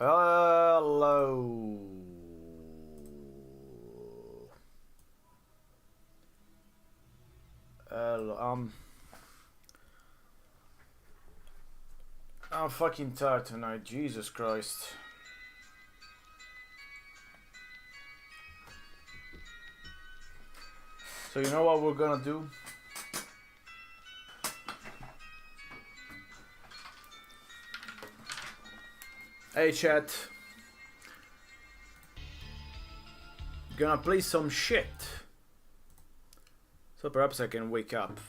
Hello. Hello. I'm fucking tired tonight. Jesus Christ. So you know what we're gonna do? Hey chat. Gonna play some shit. So perhaps I can wake up.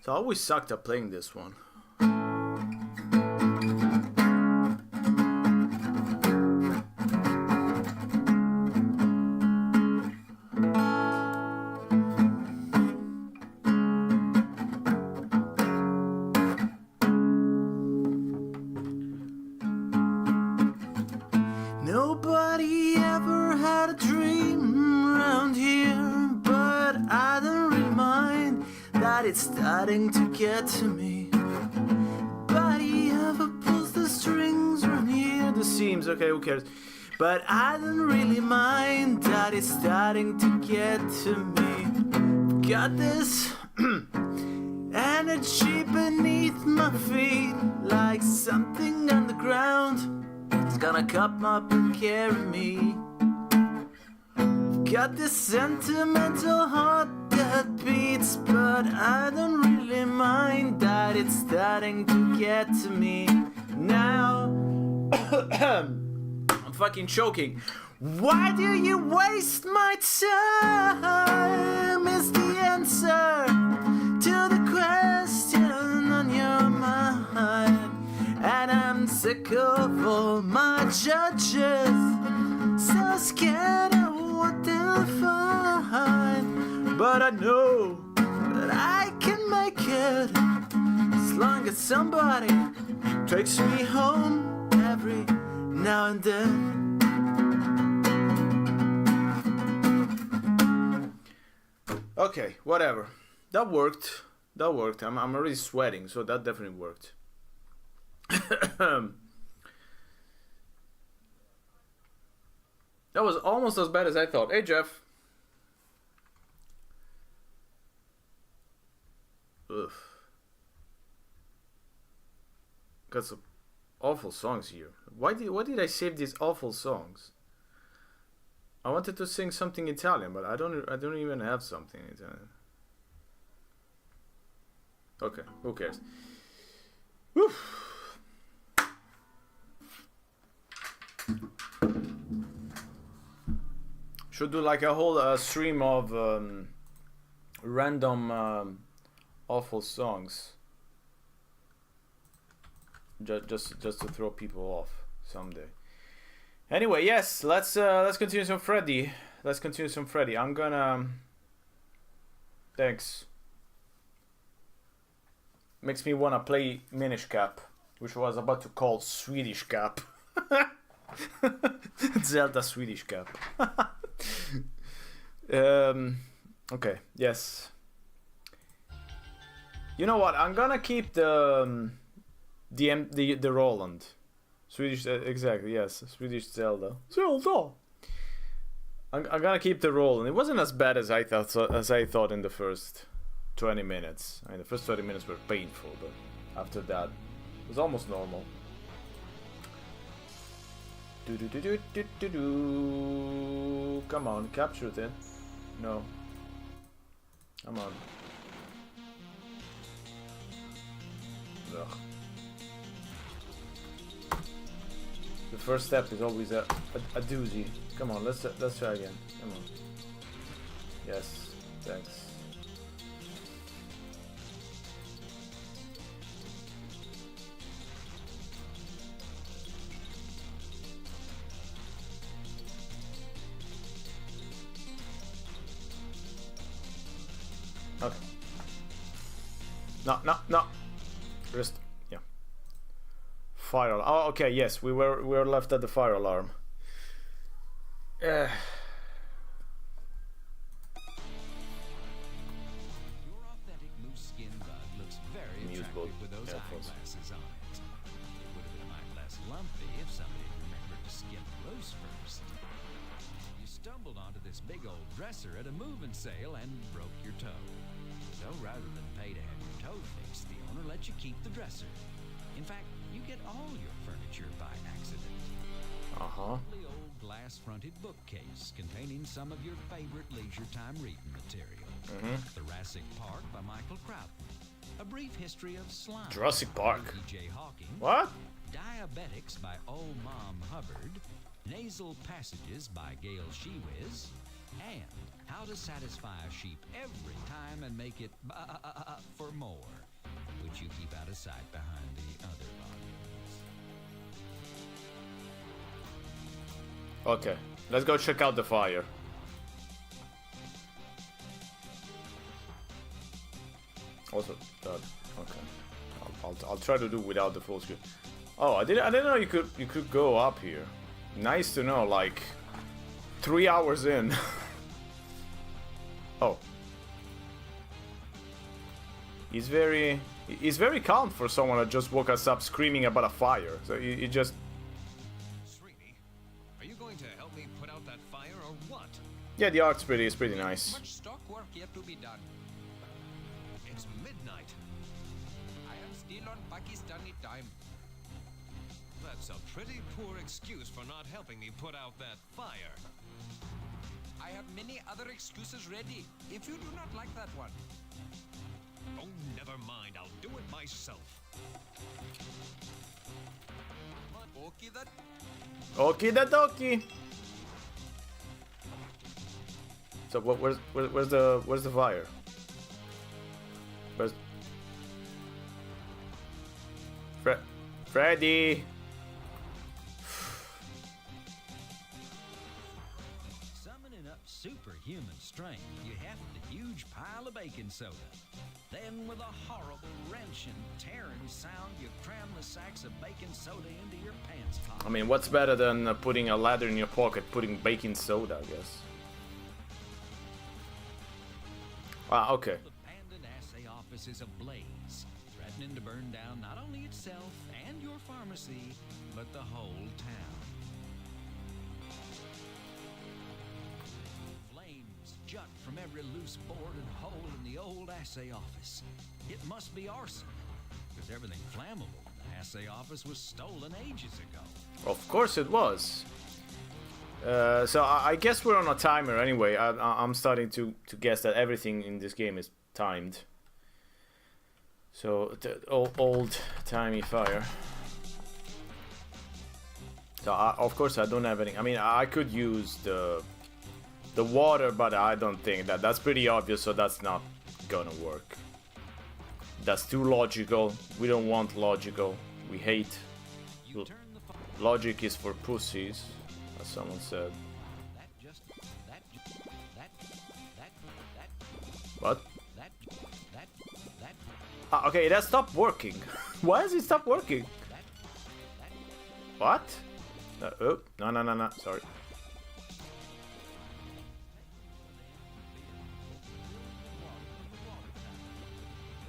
So I always sucked at playing this one. Nobody ever had a dream around here, but I don't really mind that it's starting to get to me. Nobody ever pulls the strings around here. The seams, okay, who cares? But I don't really mind that it's starting to get to me. Got this energy beneath my feet, like something underground. It's gonna come up and carry me. Got this sentimental heart that beats, but I don't really mind that it's starting to get to me now. I'm fucking choking. Why do you waste my time? Is the answer to the question on your mind. And I'm sick of all my judges, so scared of what they'll find. But I know that I can make it, as long as somebody takes me home every now and then. Okay, whatever. That worked. That worked. I'm already sweating, so that definitely worked. That was almost as bad as I thought. Hey Jeff. Ugh. Got some awful songs here. Why did I save these awful songs? I wanted to sing something Italian, but I don't even have something Italian. Okay, who cares? Whew. Should do like a whole stream of random awful songs, just to throw people off someday. Anyway, yes, let's continue some Freddy. Let's continue some Freddy. I'm gonna. Thanks. Makes me wanna play Minish Cap, which I was about to call Swedish Cap. Zelda Swedish Cap. Okay, yes. You know what? I'm gonna keep the Roland. Swedish, exactly, yes. Swedish Zelda. Zelda! I'm gonna keep the Roland. It wasn't as bad as I thought in the first 20 minutes. I mean, the first 20 minutes were painful, but after that, it was almost normal. Come on, capture it. No. Come on. Ugh. The first step is always a doozy. Come on, let's try again. Come on. Yes, thanks. Okay. No. Just yeah. Fire alarm. Oh, okay. Yes, we were left at the fire alarm. Your authentic moose skin bug looks very attractive with those eyeglasses on it. It would have juice first. You stumbled onto this big old dresser at a moving sale and broke your toe. So rather than pay to have your toe fixed, the owner lets you keep the dresser. In fact, you get all your furniture by accident. Uh-huh. Lovely old glass-fronted bookcase containing some of your favorite leisure time reading material. Jurassic Park by Michael Crichton. A Brief History of Slime. Jurassic Park. E.J. Hawking. What? Diabetics by Old Mom Hubbard. Nasal Passages by Gail Shewiz. And How to Satisfy a Sheep Every Time and Make It for More, which you keep out of sight behind the other volumes. Okay, let's go check out the fire. Also, that. Okay, I'll try to do without the full screen. Oh, I didn't know you could go up here. Nice to know. Like 3 hours in. Oh, he's very calm for someone that just woke us up screaming about a fire. So he just. Srini, are you going to help me put out that fire or what? Yeah, the art's pretty nice. Much stock work yet to be done. It's midnight. I am still on Pakistani time. That's a pretty poor excuse for not helping me put out that fire. I have many other excuses ready, if you do not like that one. Oh, never mind. I'll do it myself. Okay, that. Okie dokie. So where's the fire? Where's Freddy? Summoning up superhuman strength, you heft a huge pile of baking soda. Then, with a horrible wrenching, tearing sound, you cram the sacks of baking soda into your pants pocket. I mean, what's better than putting a ladder in your pocket, putting baking soda, I guess. Ah, okay. The abandoned assay office is ablaze, threatening to burn down not only itself and your pharmacy, but the whole town. Flames jut from every loose board and hole in the old assay office. It must be arson, because everything flammable in the assay office was stolen ages ago. Of course it was. So I guess we're on a timer anyway. I'm starting to guess that everything in this game is timed. So the old-timey fire. So of course I don't have any. I mean, I could use the water, but I don't think that's pretty obvious. So that's not gonna work. That's too logical. We don't want logical. We hate. Logic is for pussies, as someone said. What? Ah, okay, that stopped working. Why has it stopped working? What? Oh, no. Sorry.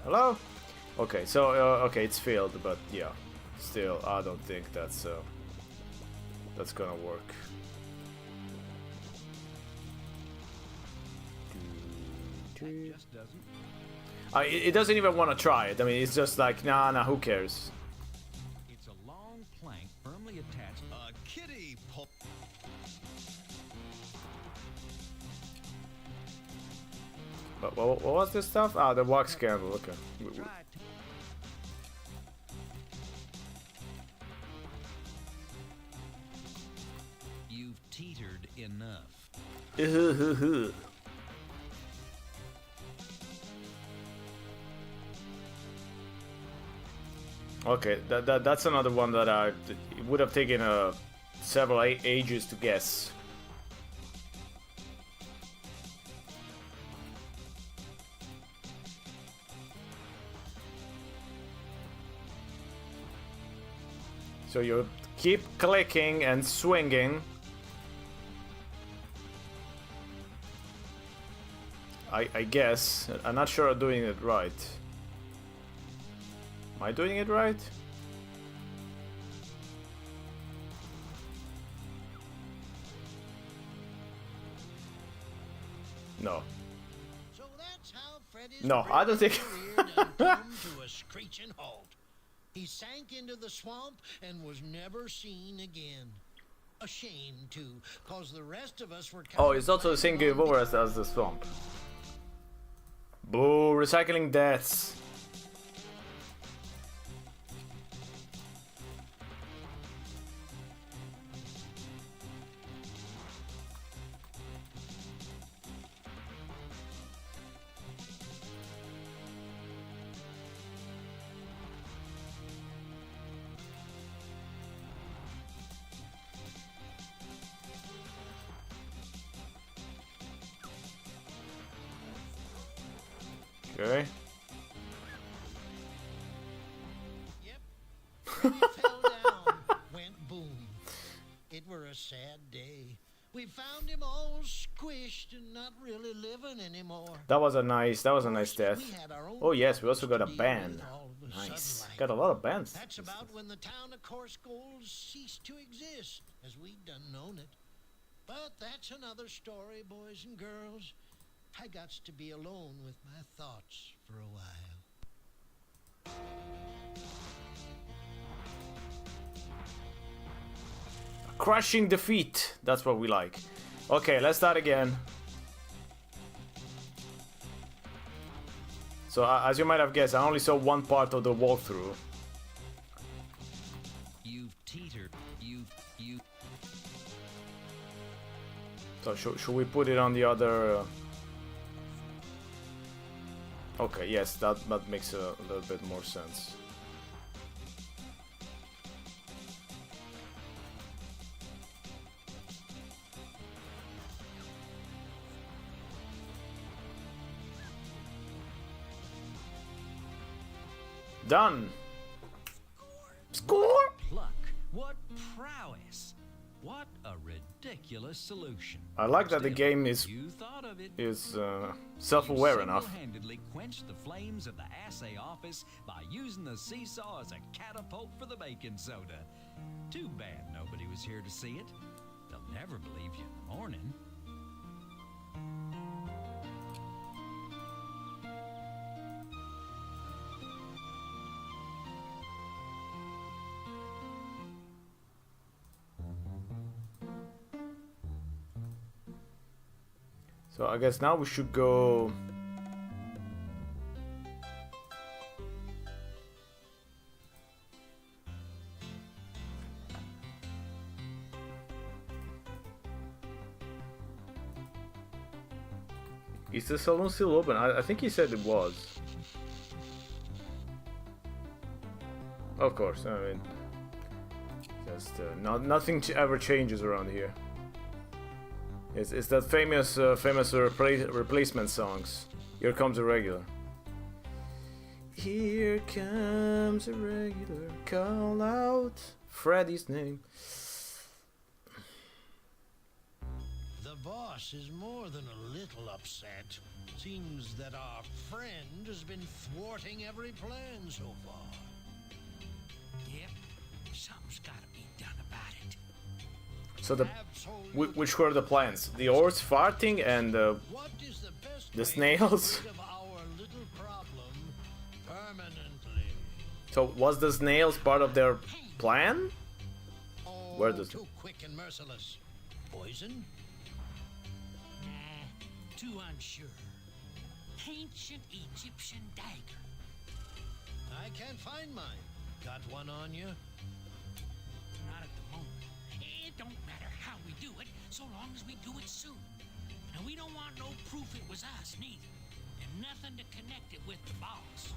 Hello? Okay, so, okay, it's failed, but yeah. Still, I don't think that's gonna work. Just doesn't. It doesn't even want to try it. I mean, it's just like, nah, who cares? It's a long plank firmly attached. A kitty pulp. But what was this stuff? Ah, the wax candle, okay. You've teetered enough. Okay, that's another one that it would have taken several ages to guess. So you keep clicking and swinging. I guess. I'm not sure I'm doing it right. Am I doing it right? No. So that's how Freddy's No, I don't think- career done come to a screeching halt. He sank into the swamp and was never seen again. A shame too, cause the rest of us were. Oh, it's also the same game over as the swamp. Boo! Recycling deaths. Okay. Yep. Freddy fell down, went boom. It were a sad day. We found him all squished and not really living anymore. That was a nice death. We had our own Oh yes, we problems also got a to deal band. with all of a Nice. sudden like. Got a lot of bands. That's about when the town of Course Goals ceased to exist, as we'd done known it. But that's another story, boys and girls. I got to be alone with my thoughts for a while. Crushing defeat. That's what we like. Okay, let's start again. So as you might have guessed, I only saw one part of the walkthrough. You've teetered. You. So should we put it on the other? Okay, yes, that makes a little bit more sense. Done. Score. Pluck. What prowess. What a ridiculous solution. I like that the Still, game is You thought of it. self-aware enough. Single-handedly quenched the flames of the assay office by using the seesaw as a catapult for the baking soda. Too bad nobody was here to see it. They'll never believe you in the morning. So I guess now we should go. Is the salon still open? I think he said it was. Of course, I mean, just nothing ever changes around here. It's that famous replacement songs. Here comes a regular. Here comes a regular. Call out Freddy's name. The boss is more than a little upset. Seems that our friend has been thwarting every plan so far. Yep, something's gotta be done about it. So the Absolutely. which were the plans? The horse farting and What is the best the way snails? to get rid of our little problem permanently? So was the snails part of their plan? Oh, Where does- too quick and merciless. Poison? Nah, too unsure. Ancient Egyptian dagger. I can't find mine. Got one on you? Not at the moment. It don't matter how we do it, so long as we do it soon. And we don't want no proof it was us, neither. And nothing to connect it with the boss.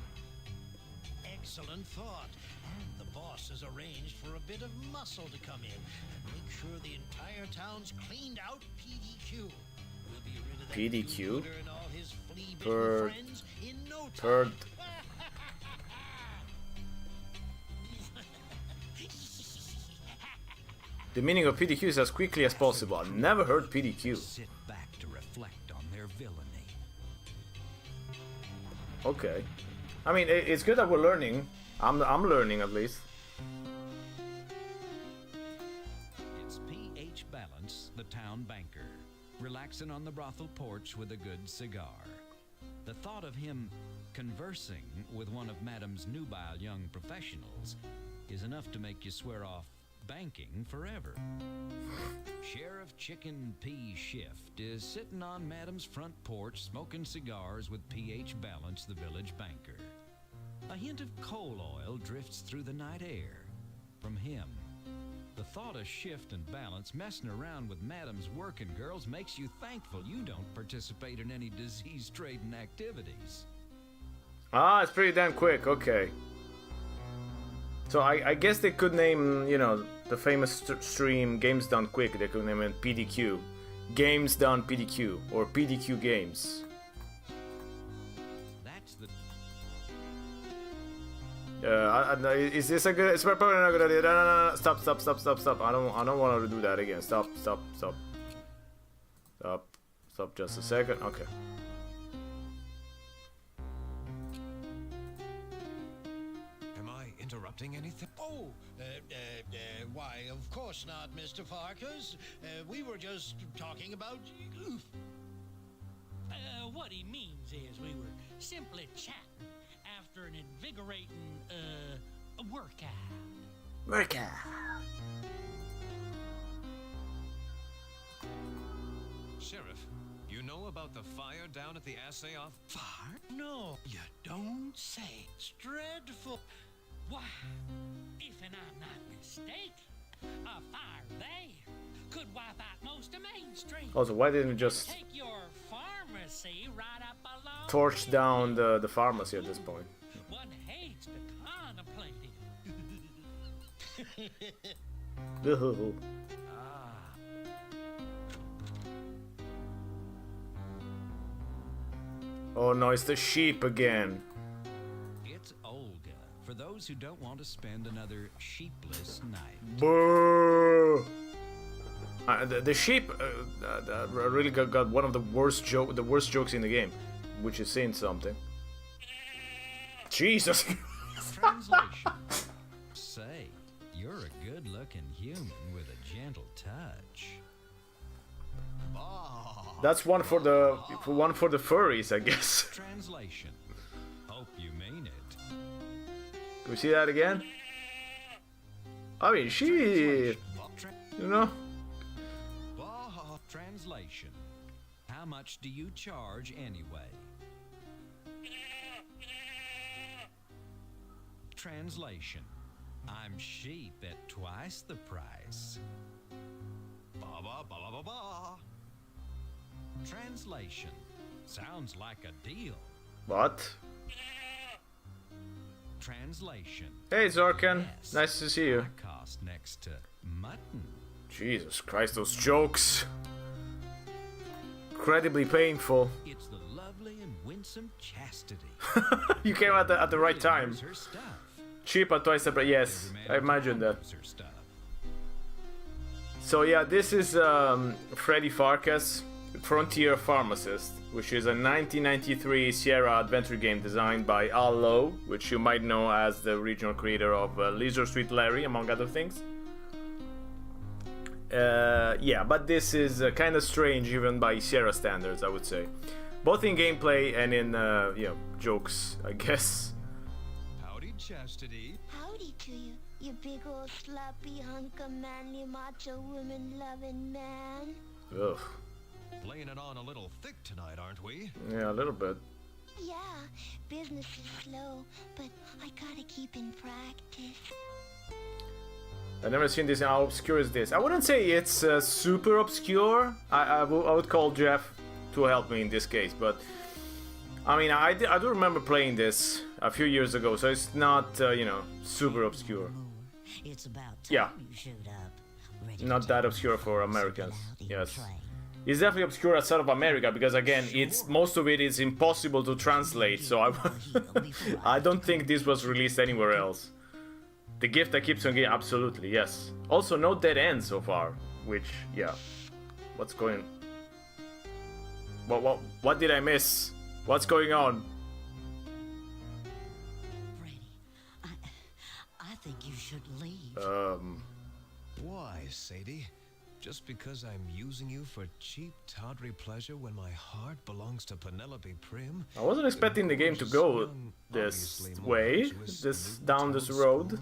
Excellent thought. And the boss has arranged for a bit of muscle to come in and make sure the entire town's cleaned out PDQ. We'll be rid of that PDQ? do-gooder and all his flea-bitten Per- friends in no time. Per The meaning of PDQ is as quickly as possible. I've never heard PDQ. Sit back to reflect on their villainy. Okay. I mean, it's good that we're learning. I'm learning at least. It's P.H. Balance, the town banker. relaxing on the brothel porch with a good cigar. The thought of him conversing with one of Madam's nubile young professionals is enough to make you swear off banking forever. Sheriff Chicken Pea Shift is sitting on Madam's front porch smoking cigars with P.H. Balance, the village banker. A hint of coal oil drifts through the night air. From him, the thought of Shift and Balance messing around with Madam's working girls makes you thankful you don't participate in any disease-trading activities. Ah, it's pretty damn quick, okay. So I guess they could name, you know, the famous stream Games Done Quick, they could name it PDQ. Games Done PDQ, or PDQ Games. That's the... Is this a good... It's probably not a good idea. No. Stop. I don't want to do that again. Stop just a second. Okay. Am I interrupting anything? Oh, why, of course not, Mr. Pharkas. We were just talking about... What he means is we were simply chatting after an invigorating, workout. Sheriff, you know about the fire down at the assay off? Fire? No, you don't say. It's dreadful. Why, if I'm not mistaken, a fire there could wipe out most of Main Street. Also, why didn't you just Take your pharmacy right up along torch down the pharmacy at this point? One hates to contemplate it. Ugh. Oh no, it's the sheep again. It's Olga, for those who don't want to spend another sheepless night. Boo! The sheep really got one of the worst jokes in the game, which is saying something. Jesus. Translation. Say, you're a good-looking human with a gentle touch. That's one for the furries, I guess. Translation. Hope you mean it. Can we see that again? I mean, she, you know. Translation. How much do you charge anyway? Translation. I'm sheep at twice the price. Ba ba ba ba ba ba. Translation. Sounds like a deal. What? Translation. Hey Zorkan, Yes, nice to see you. that cost next to mutton. Jesus Christ, those jokes. Incredibly painful. It's the lovely and winsome Chastity. You came at the right time. Knows her stuff. Cheap at twice the price. Yes, Every man I imagine that. knows her stuff. So yeah, this is Freddy Pharkas, Frontier Pharmacist, which is a 1993 Sierra adventure game designed by Al Lowe, which you might know as the original creator of Lizard Street Larry, among other things. Yeah, but this is kind of strange even by Sierra standards, I would say. Both in gameplay and in, you know, jokes, I guess. Howdy, Chastity. Howdy to you, you big old sloppy hunk of manly macho woman-loving man. Ugh. Laying it on a little thick tonight, aren't we? Yeah, a little bit. Yeah, business is slow, but I gotta keep in practice. I've never seen this. How obscure is this? I wouldn't say it's super obscure. I would call Jeff to help me in this case, but I mean, I do remember playing this a few years ago, so it's not, you know, super obscure. It's about time Yeah. you showed up. Ready Not to that take obscure the for pharmacy Americans. out of your Yes. train. It's definitely obscure outside of America because again, it's most of it is impossible to translate. So I don't think this was released anywhere else. The gift that keeps on giving, absolutely, yes. Also, no dead ends so far, which, yeah. What's going... What did I miss? What's going on? Freddy, I think you should leave. Why, Sadie? Just because I'm using you for cheap, tawdry pleasure when my heart belongs to Penelope Prim? I wasn't expecting the game to go this way, down this road.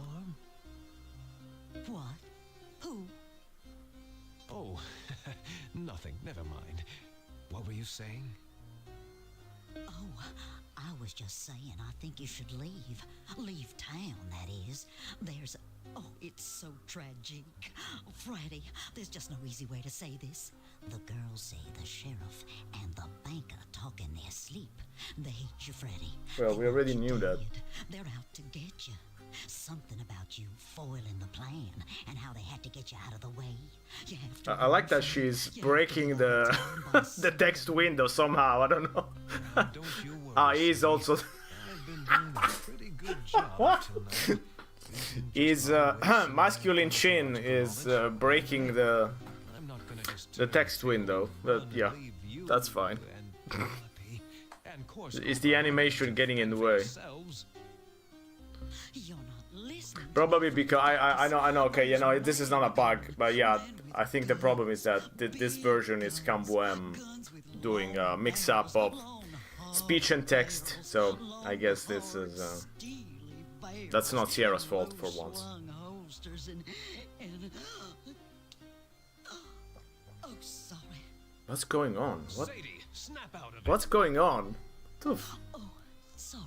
What? Who? Oh, nothing. Never mind. What were you saying? Oh, I was just saying I think you should leave. Leave town, that is. There's... Oh, it's so tragic. Freddy, there's just no easy way to say this. The girls say the sheriff and the banker talk in their sleep. They hate you, Freddy. Well, we already knew that. They're out to get you. Something about you foiling the plan and how they had to get you out of the way. You have to I like that she's breaking the the text window somehow. I don't know. He's also. I've been doing a pretty good job till now. His masculine chin is breaking the text window. But yeah, that's fine. Is the animation getting in the way? Probably because I know. Okay, you know, this is not a bug, but yeah, I think the problem is that this version is Camboem doing a mix-up of speech and text. So I guess this is that's not Sierra's fault for once. What's going on? What's going on? Oof. Oh, sorry.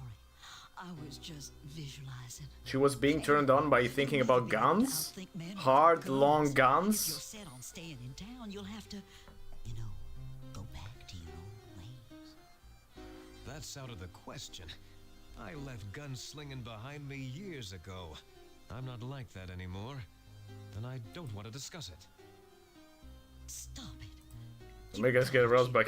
I was just visualizing. She was being turned on by thinking about guns? Hard, long guns? If you're set on staying in town, you'll have to, you know, go back to your old ways. That's out of the question. I left gunslinging behind me years ago. I'm not like that anymore, and I don't want to discuss it. Stop it. Make us get a rose back.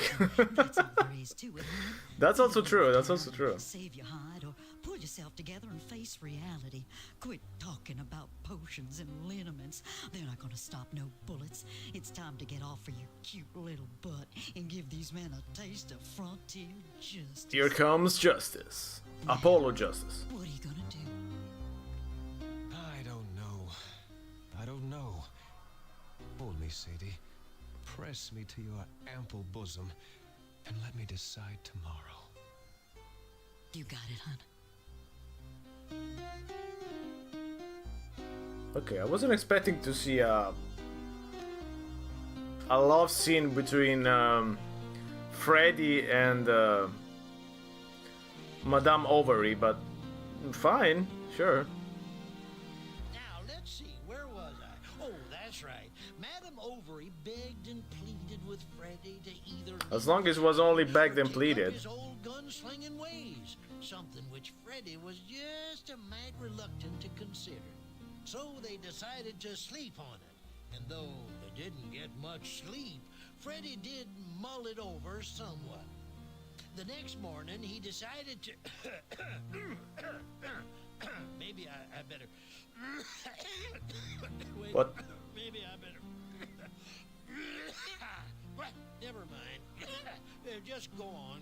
That's all there is to it, huh? That's also true. That's also true. Save your hide or pull yourself together and face reality. Quit talking about potions and liniments. They're not going to stop no bullets. It's time to get off of your cute little butt and give these men a taste of frontier justice. Here comes justice. Apollo justice. What are you gonna do? I don't know. I don't know. Hold me, Sadie. Press me to your ample bosom and let me decide tomorrow. You got it, hon. Okay, I wasn't expecting to see a love scene between Freddy and Madame Ovary, but fine, sure. Now, let's see, where was I? Oh, that's right. Madame Ovary begged and pleaded with Freddy to either... As long as it was only begged and pleaded. ...his old gunslinging ways, something which Freddy was just a mite reluctant to consider. So they decided to sleep on it. And though they didn't get much sleep, Freddy did mull it over somewhat. The next morning, he decided to... Maybe I better... Wait, What? Maybe I better... Well, never mind. Just go on.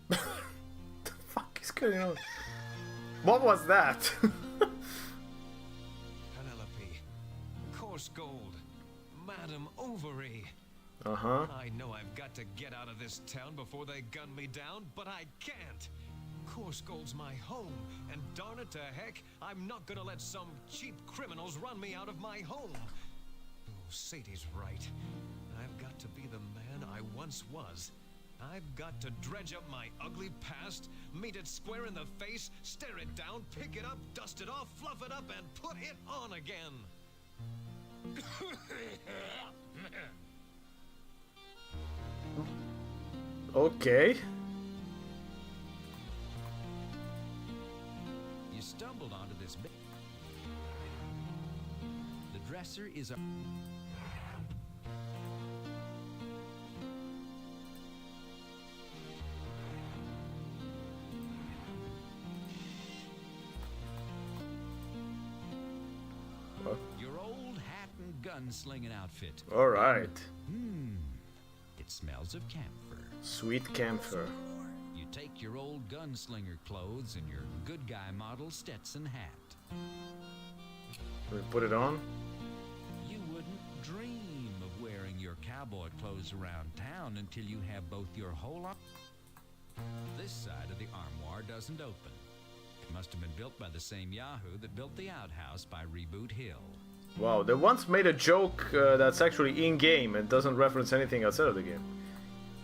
The fuck is going on? What was that? Penelope, coarse gold, Madame Ovary. Uh-huh. I know I've got to get out of this town before they gun me down, but I can't. Coarse Gold's my home, and darn it to heck, I'm not gonna let some cheap criminals run me out of my home. Oh, Sadie's right. I've got to be the man I once was. I've got to dredge up my ugly past, meet it square in the face, stare it down, pick it up, dust it off, fluff it up, and put it on again. Okay. You stumbled onto this bed. The dresser is a... Your old hat and gunslinging outfit. All right. It smells of camphor. Sweet camphor. You take your old gunslinger clothes and your good guy model Stetson hat. Can we put it on? cowboy clothes around town until you have both your whole arm. This side of the armoire doesn't open. It must have been built by the same Yahoo that built the outhouse by Reboot Hill. Wow, they once made a joke that's actually in-game and doesn't reference anything outside of the game.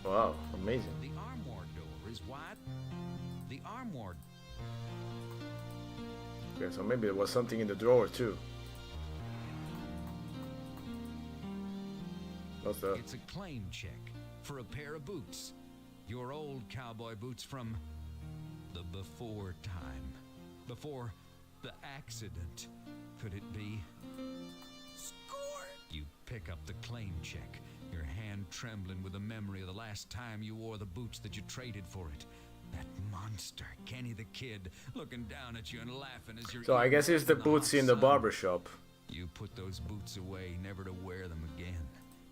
Wow, amazing. The armoire door is wide. The armoire. Okay, so maybe there was something in the drawer too. What's that? It's a claim check for a pair of boots. Your old cowboy boots from the before time. Before the accident. Could it be? Score! You pick up the claim check, your hand trembling with the memory of the last time you wore the boots that you traded for it. That monster, Kenny the Kid, looking down at you and laughing as you're... So I guess it's the boots in the barber shop. You put those boots away, never to wear them again.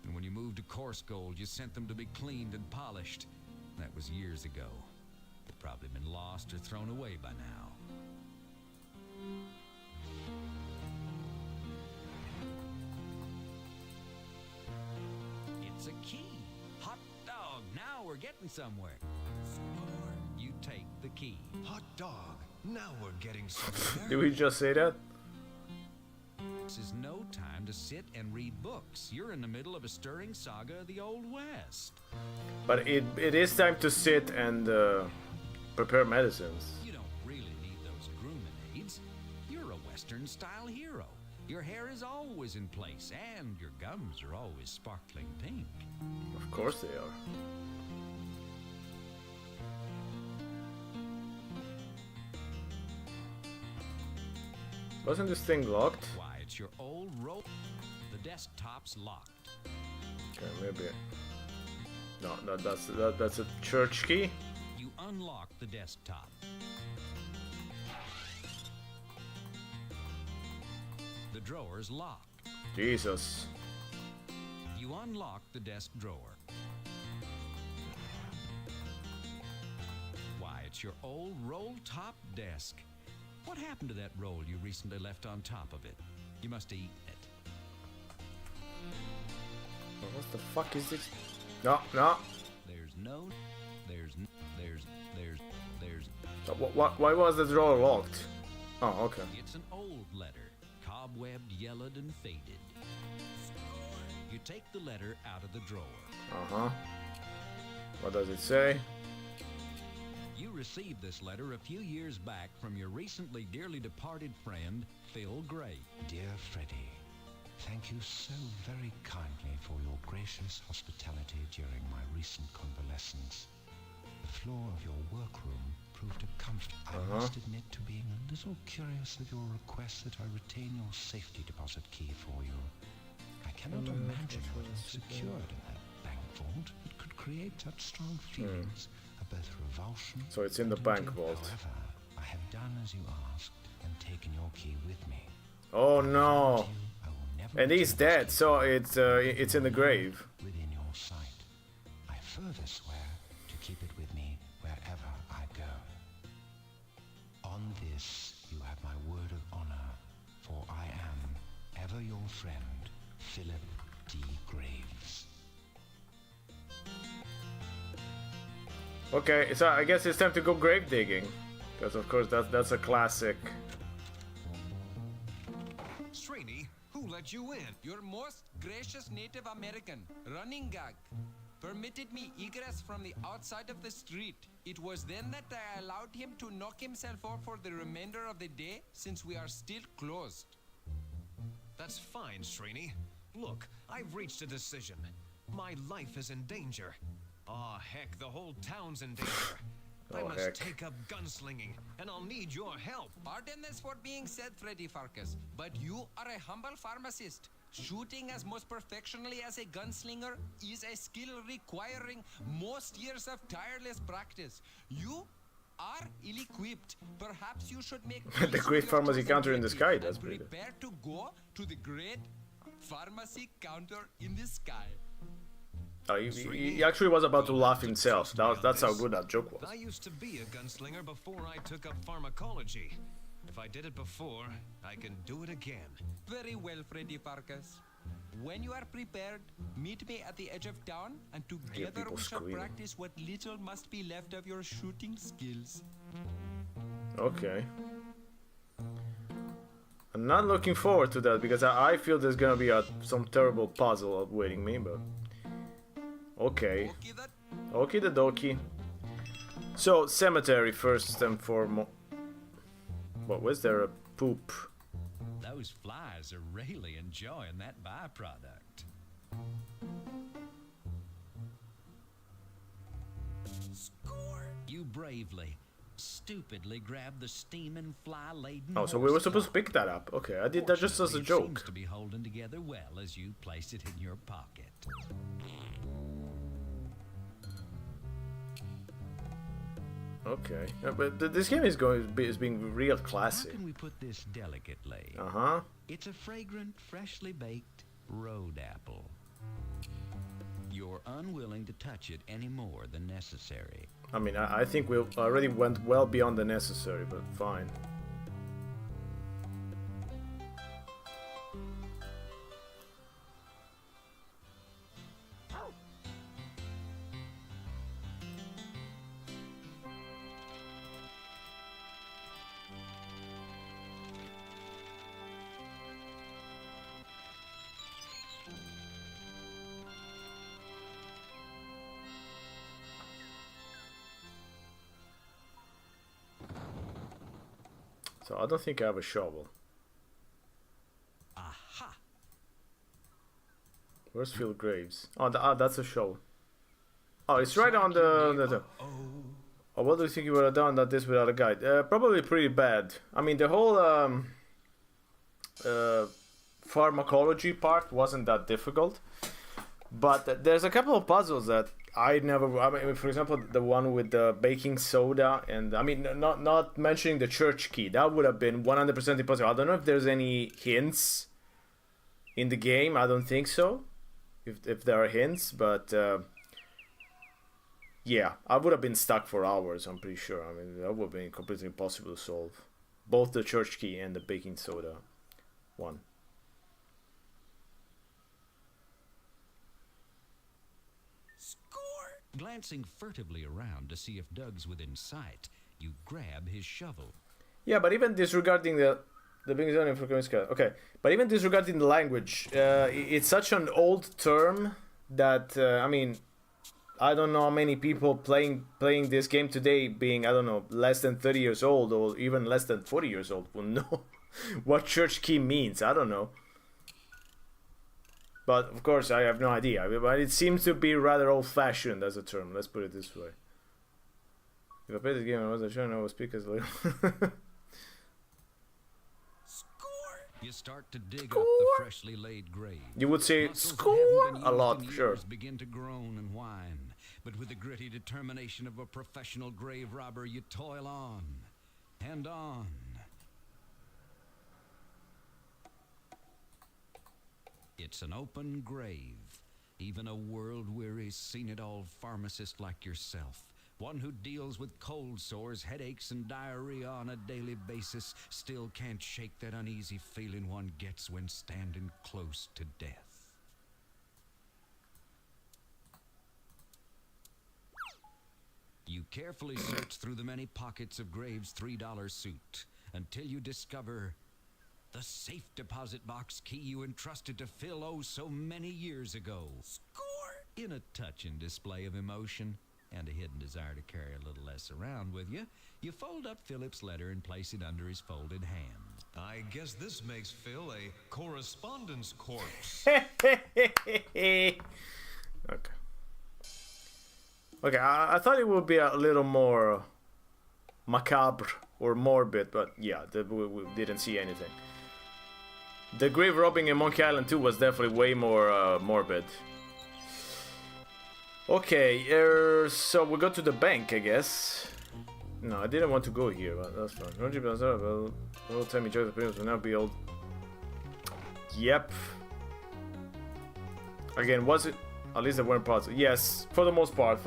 And when you moved to Coarse Gold, you sent them to be cleaned and polished. That was years ago. They've probably been lost or thrown away by now. It's a key. Hot dog. Now we're getting somewhere. Score. You take the key. Hot dog. Now we're getting somewhere. Did we just say that? This is no time to sit and read books. You're in the middle of a stirring saga of the Old West. But it is time to sit and prepare medicines. You don't really need those grooming aids. You're a Western-style hero. Your hair is always in place, and your gums are always sparkling pink. Of course they are. Wasn't this thing locked? Why, it's your old rope. The desktop's locked. Okay, maybe. No, that's a church key. You unlock the desktop. The drawer's locked. Jesus. You unlock the desk drawer. Why, it's your old roll-top desk. What happened to that roll you recently left on top of it? You must have eaten it. What the fuck is this? No. Why was the drawer locked? Oh, okay. It's an old letter, cobwebbed, yellowed, and faded. You take the letter out of the drawer. Uh-huh. What does it say? You received this letter a few years back from your recently dearly departed friend, Phil Gray. Dear Freddy, thank you so very kindly for your gracious hospitality during my recent convalescence. The floor of your workroom proved a comfort. I must admit to being a little curious of your request that I retain your safety deposit key for you. I cannot imagine what is secured in that bank vault that could create such strong feelings of both revulsion. So it's in the bank vault. However, I have done as you asked and taken your key with me. Oh no! I will never And he's return dead, so it's in the grave. within your sight. I further swear to keep it with me wherever I go. On this you have my word of honor, for I am ever your friend, Philip D. Graves. Okay, so I guess it's time to go grave digging, because of course that's a classic. Srini, who let you in? Your most gracious Native American, running gag, permitted me egress from the outside of the street. It was then that I allowed him to knock himself off for the remainder of the day, since we are still closed. That's fine, Srini. Look, I've reached a decision. My life is in danger. Aw, heck, the whole town's in danger. I Oh, must heck. take up gunslinging, and I'll need your help. Pardon this for being said, Freddy Pharkas, but you are a humble pharmacist. Shooting as most perfectionally as a gunslinger is a skill requiring most years of tireless practice. You are ill-equipped. Perhaps you should make The great pharmacy counter in the sky, and that's pretty good. prepare to go to the great pharmacy counter in the sky. Oh, he actually was about to laugh himself. That's how good that joke was. I used to be a gunslinger before I took up pharmacology. If I did it before, I can do it again. Very well, Freddy Pharkas. When you are prepared, meet me at the edge of town, and together people we shall screaming. practice what little must be left of your shooting skills. Okay. I'm not looking forward to that because I feel there's gonna be some terrible puzzle awaiting me, but okay. Okie dokie. So cemetery first and foremost. What was there a poop? Those flies are really enjoying that byproduct. Score! You bravely, stupidly grabbed the steaming fly-laden. Oh, so we were supposed to pick that up. Okay, I did that just as a It joke. seems to be holding together well as you place it in your pocket. Okay, but this game is being real classy. How can we put this delicately? Uh-huh. It's a fragrant, freshly baked road apple. You're unwilling to touch it any more than necessary. I mean, I think we already went well beyond the necessary, but fine. So I don't think I have a shovel. Aha! Where's Field Graves? Oh, that's a shovel. Oh, it's right on the Oh, what do you think you would have done this without a guide? Probably pretty bad. I mean, the whole pharmacology part wasn't that difficult, but there's a couple of puzzles that I mean, for example, the one with the baking soda, and I mean, not mentioning the church key. That would have been 100% impossible. I don't know if there's any hints in the game. I don't think so. If there are hints, but yeah, I would have been stuck for hours. I'm pretty sure. I mean, that would have been completely impossible to solve. Both the church key and the baking soda one. Glancing furtively around to see if Doug's within sight, you grab his shovel. Yeah, but even disregarding the big zone for okay, but even disregarding the language, it's such an old term that I mean, I don't know how many people playing this game today, being I don't know less than 30 years old or even less than 40 years old, will know what church key means. I don't know. But of course, I have no idea. But it seems to be rather old-fashioned as a term. Let's put it this way. If I played this game, I wasn't sure I would speak as later. You start to dig up the freshly laid grave. You would say Muscles that score haven't been a used lot, in sure. years begin to groan and whine, but with the gritty determination of a professional grave robber, you toil on and on. It's an open grave. Even a world-weary, seen-it-all pharmacist like yourself, one who deals with cold sores, headaches, and diarrhea on a daily basis, still can't shake that uneasy feeling one gets when standing close to death. You carefully search through the many pockets of Graves' $3 suit until you discover the safe deposit box key you entrusted to Phil oh so many years ago. Score! In a touching display of emotion and a hidden desire to carry a little less around with you, you fold up Philip's letter and place it under his folded hand. I guess this makes Phil a correspondence corpse. Okay. Okay, I thought it would be a little more macabre or morbid, but yeah, we didn't see anything. The grave robbing in Monkey Island 2 was definitely way more morbid. Okay, so we go to the bank, I guess. No, I didn't want to go here, but that's fine. Will tell me Joe's appearance will now be old. Yep. Again, was it? At least there weren't parts. Yes, for the most part,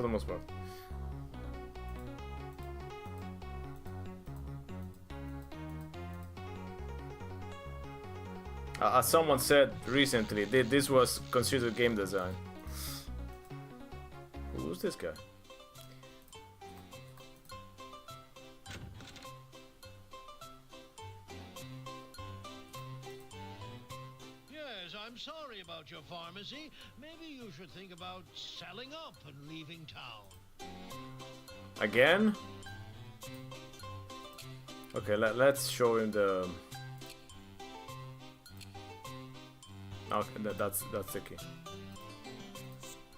As someone said recently, this was considered game design. Who's this guy? Yes, I'm sorry about your pharmacy. Maybe you should think about selling up and leaving town. Again? Okay, let's show him the... Okay, that's the key.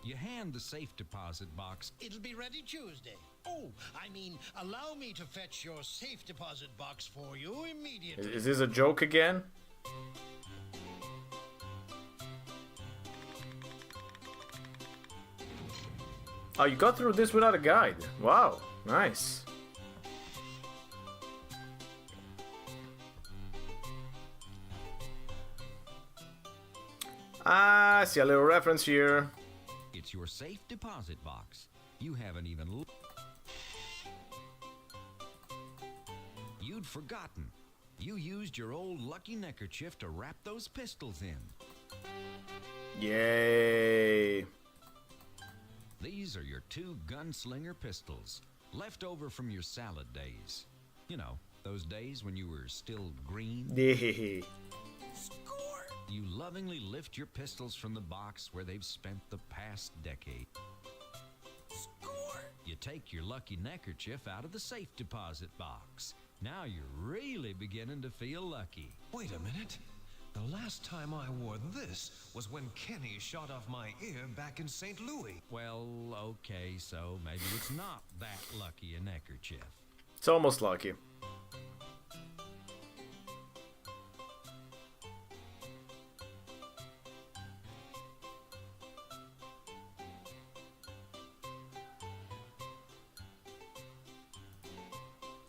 You hand the safe deposit box. It'll be ready Tuesday. Oh, I mean, allow me to fetch your safe deposit box for you immediately. Is this a joke again? Oh, you got through this without a guide. Wow, nice. Ah, I see a little reference here. It's your safe deposit box. You haven't even... You'd forgotten. You used your old lucky neckerchief to wrap those pistols in. Yay. These are your 2 gunslinger pistols, left over from your salad days. You know, those days when you were still green. Yeah. Score! You lovingly lift your pistols from the box where they've spent the past decade. Score! You take your lucky neckerchief out of the safe deposit box. Now you're really beginning to feel lucky. Wait a minute. The last time I wore this was when Kenny shot off my ear back in St. Louis. Well, okay, so maybe it's not that lucky a neckerchief. It's almost lucky.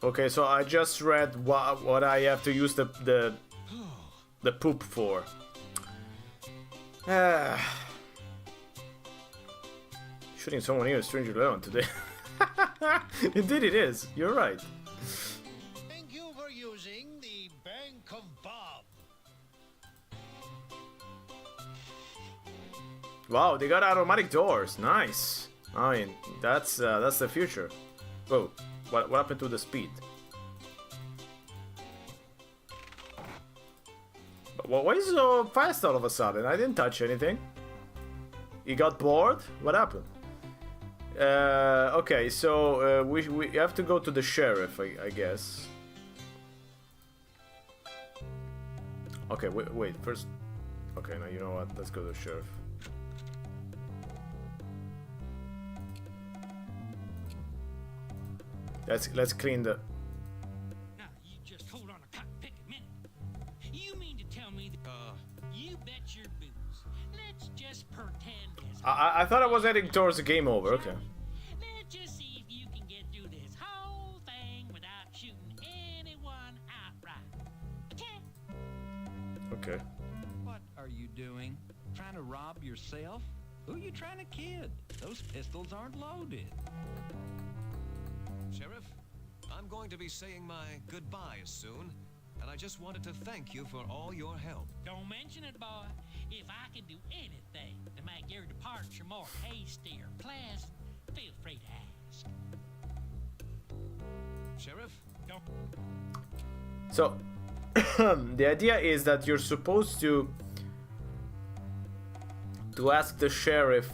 Okay, so I just read what I have to use the poop for. Shooting someone here is strangely alone today. Indeed it is. You're right. Thank you for using the Bank of Bob. Wow, they got automatic doors. Nice. I mean, that's the future. Whoa, what happened to the speed? Why is it so fast all of a sudden? I didn't touch anything. He got bored? What happened? Okay, so we have to go to the sheriff, I guess. Okay, wait, first... Okay, now you know what? Let's go to the sheriff. Let's clean the... Now, you just hold on a cockpick a minute. You mean to tell me that, you bet your boots. Let's just pretend this... I thought I was heading towards the game over, okay. Let's just see if you can get through this whole thing without shooting anyone outright. Okay? Okay. What are you doing? Trying to rob yourself? Who are you trying to kid? Those pistols aren't loaded. Sheriff, I'm going to be saying my goodbyes soon, and I just wanted to thank you for all your help. Don't mention it, boy. If I can do anything to make your departure more hasty or pleasant, feel free to ask. Sheriff? Don't... So, the idea is that you're supposed to ask the sheriff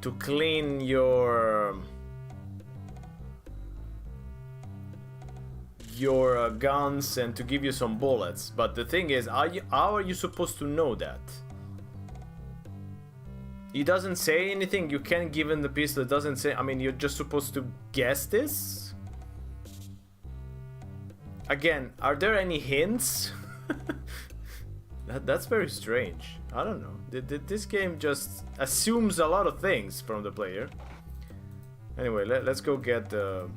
to clean your guns and to give you some bullets. But the thing is, how are you supposed to know that? He doesn't say anything. You can't give him the pistol. It doesn't say. I mean, you're just supposed to guess this. Again, are there any hints? That's very strange. I don't know. This game just assumes a lot of things from the player. Anyway, let's go get the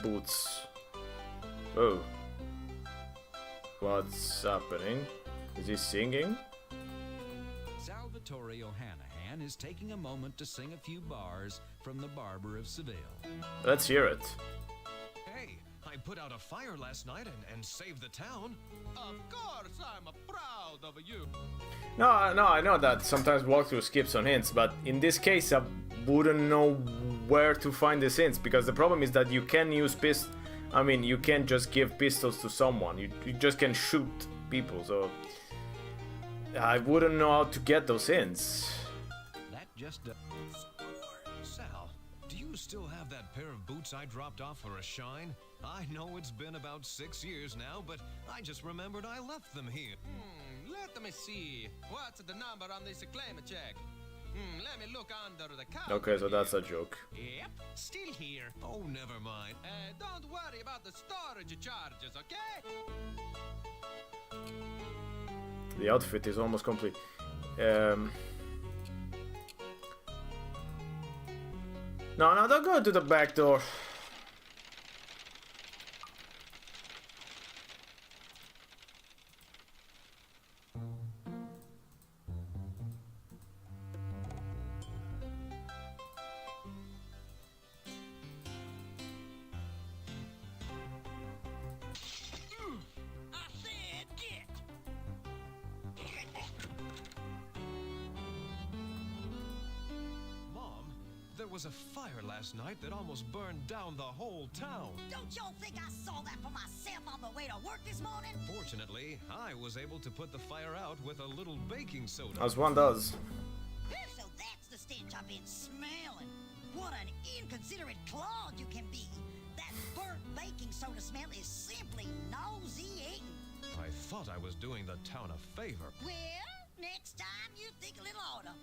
boots. Oh. What's happening? Is he singing? Salvatore O'Hanahan is taking a moment to sing a few bars from The Barber of Seville. Let's hear it. Hey, put out a fire last night and saved the town. Of course, I'm proud of you. No, I know that sometimes walkthrough skips on hints, but in this case I wouldn't know where to find these hints, because the problem is that you can use you can't just give pistols to someone. You just can shoot people, so I wouldn't know how to get those hints. That just Sal, do you still have that pair of boots I dropped off for a shine? I know it's been about 6 years now, but I just remembered I left them here. Let me see. What's the number on this claim check? Let me look under the counter. Okay, so that's a joke. Yep, still here. Oh, never mind. Don't worry about the storage charges, okay? The outfit is almost complete. No, don't go to the back door. There was a fire last night that almost burned down the whole town. Don't y'all think I saw that for myself on the way to work this morning? Fortunately, I was able to put the fire out with a little baking soda. As one does. So that's the stench I've been smelling. What an inconsiderate clod you can be. That burnt baking soda smell is simply nauseating. I thought I was doing the town a favor. Well, next time you think a little harder.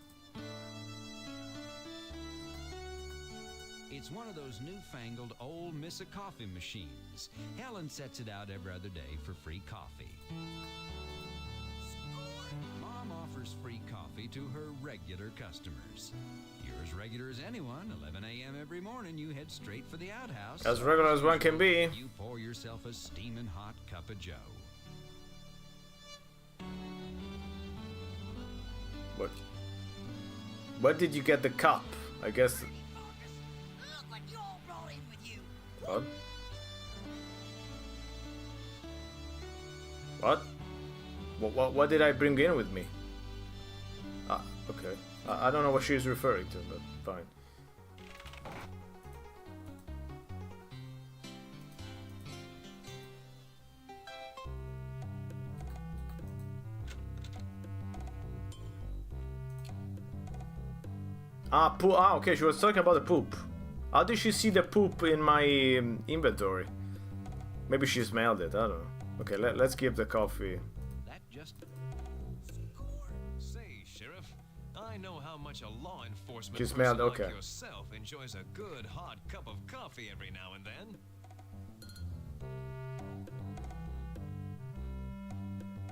It's one of those newfangled old Missa coffee machines. Helen sets it out every other day for free coffee. Mom offers free coffee to her regular customers. You're as regular as anyone. 11 a.m. every morning, you head straight for the outhouse. As regular as one can be. You pour yourself a steaming hot cup of joe. What? Where did you get the cup? I guess... What? What did I bring in with me? Ah, okay. I don't know what she's referring to, but fine. Okay, she was talking about the poop. How did she see the poop in my inventory? Maybe she smelled it, I don't know. Okay, let's give the coffee. That just... Say, Sheriff, I know how much a law enforcement She smelled, person okay. like yourself enjoys a good hot cup of coffee every now and then.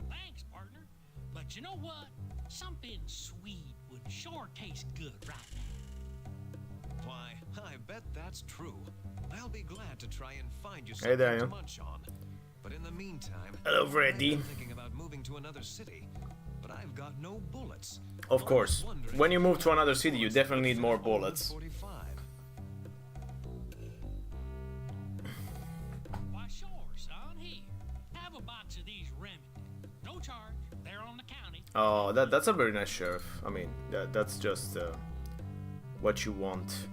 Thanks, partner. But you know what? Something sweet would sure taste good right now. Why, I bet that's true. I'll be glad to try and find you Hey, something Daniel. to munch on. But in the meantime, Hello, Freddy. I've been thinking about moving to another city, but I've got no bullets. Of course. When you move to another city, you definitely need more bullets. 45. Why, sure, son. Here, have a box of these remedies. No charge. They're on the county. Oh, that's a very nice sheriff. I mean, that's just what you want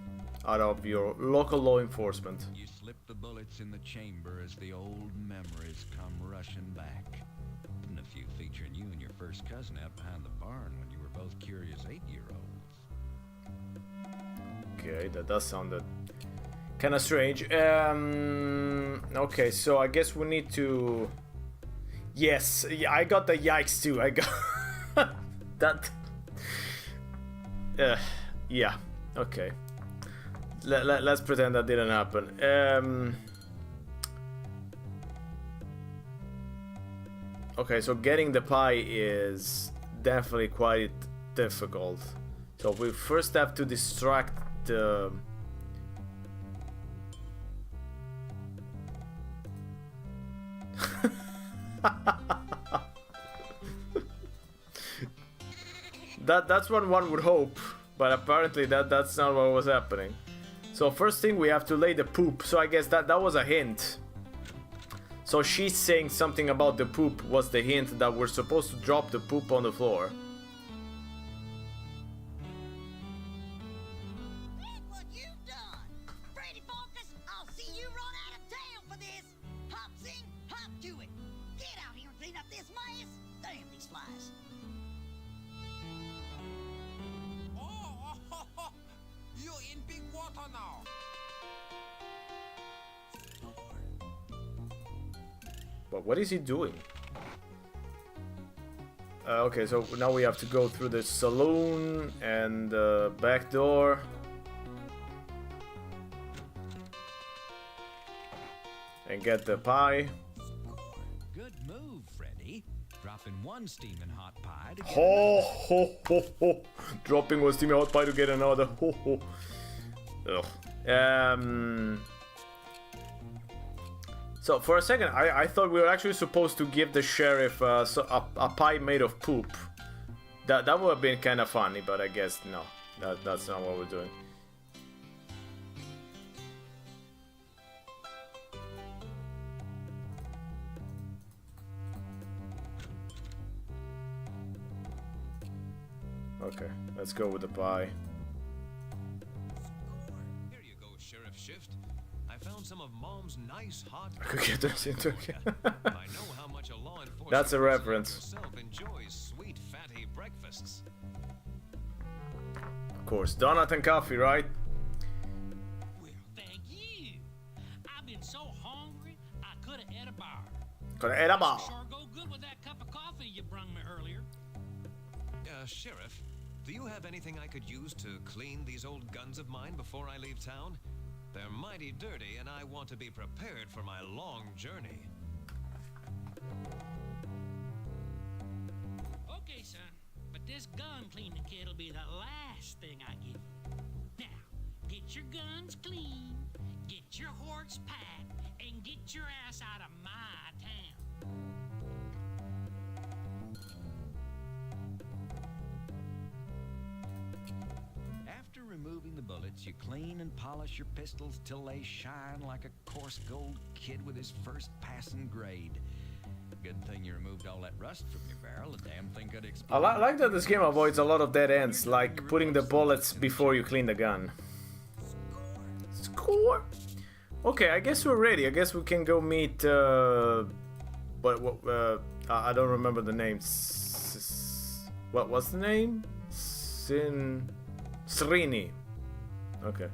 out of your local law enforcement. You slip the bullets in the chamber as the old memories come rushing back. And a few featuring you and your first cousin out behind the barn when you were both curious 8-year-olds. Okay, that does sound kind of strange. Okay, so I guess we need to... Yes, I got the yikes too. I got that. Yeah. Okay. Let's pretend that didn't happen. Okay, so getting the pie is definitely quite difficult. So we first have to distract the... That's what one would hope, but apparently that's not what was happening. So first thing, we have to lay the poop. So I guess that was a hint. So she's saying something about the poop was the hint that we're supposed to drop the poop on the floor. Look what you've done! Freddy Pharkas, I'll see you run out of town for this! Hop, sing, hop to it! Get out here and clean up this mess! Damn these flies! Oh, you're in big water now. But what is he doing? Okay, so now we have to go through the saloon and the back door. And get the pie. Good move, Freddy. Dropping one steaming hot pie to get Ho ho ho ho! Dropping one steaming hot pie to get another. Ho ho. Ugh. So for a second, I thought we were actually supposed to give the sheriff a pie made of poop. That would have been kind of funny, but I guess no, that's not what we're doing. Okay, let's go with the pie. Here you go, Sheriff Shift. I found some of Mom's nice hot. I could get this into it. I know how much a law enforcement That's a person like reference. yourself enjoys sweet, fatty breakfasts. Of course, donut and coffee, right? Well, thank you. I've been so hungry, I could have ate a bar. Coulda ate a bar. Sure go good with that cup of coffee you brung me earlier. Sheriff, do you have anything I could use to clean these old guns of mine before I leave town? They're mighty dirty, and I want to be prepared for my long journey. Okay, son, but this gun cleaning kit'll be the last thing I give you. Now, get your guns clean, get your horse packed, and get your ass out of my town. After removing the bullets, you clean and polish your pistols till they shine like a coarse gold kid with his first passing grade. Good thing you removed all that rust from your barrel. The damn thing could explode. I like that this game avoids a lot of dead ends, like putting the bullets before you clean the gun. Score! Okay, I guess we're ready. I guess we can go meet, I don't remember the name. What was the name? Srini. Okay.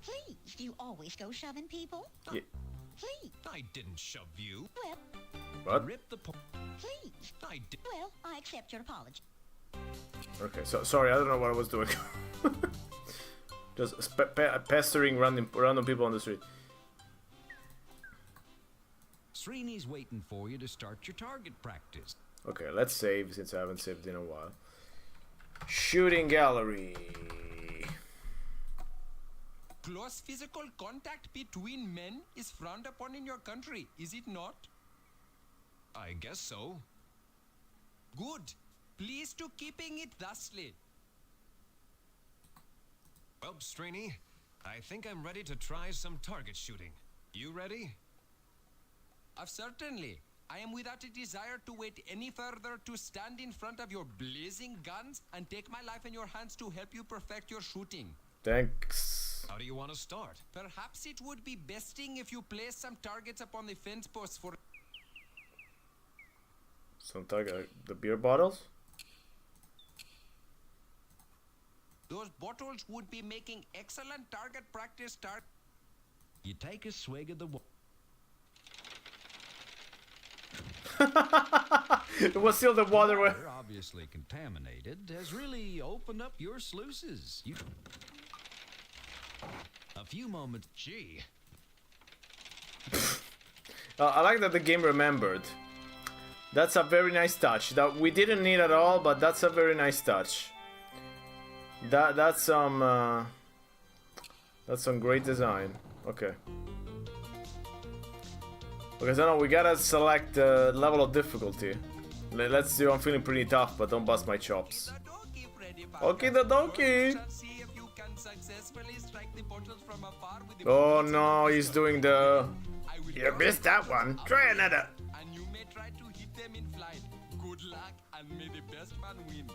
Please, do you always go shoving people? Yeah. Please. I didn't shove you. Well, What? Rip the please. I did. Well, I accept your apology. Okay, so sorry, I don't know what I was doing. Just pestering random people on the street. Srini's waiting for you to start your target practice. Okay, let's save since I haven't saved in a while. Shooting gallery. Close physical contact between men is frowned upon in your country, is it not? I guess so. Good. Please to keeping it thusly. Well, Strini, I think I'm ready to try some target shooting. You ready? Certainly. I am without a desire to wait any further to stand in front of your blazing guns and take my life in your hands to help you perfect your shooting. Thanks. How do you want to start? Perhaps it would be besting if you place some targets upon the fence posts for... Some target. The beer bottles? Those bottles would be making excellent target practice You take a swig of the It was still the water. water, obviously contaminated, has really opened up your sluices. A few moments. Gee. I like that the game remembered. That's a very nice touch. That we didn't need at all, but that's a very nice touch. That's some great design. Okay. Okay, so now we gotta select the level of difficulty. Let's see. I'm feeling pretty tough, but don't bust my chops. Donkey, Freddy Okay, the donkey. Shall see if you can successfully strike the portals from afar with the Oh bullets no, of the he's pistol. doing the. I will You go missed that one. Try another. And you may try to hit them in flight. Good luck, and may the best man win.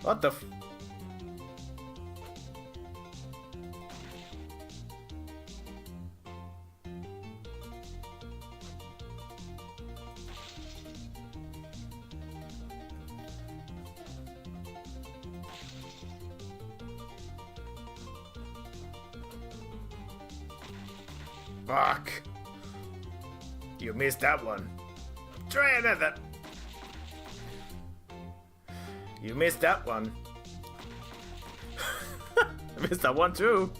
What the? F Fuck. You missed that one. Try another. You missed that one. I missed that one too.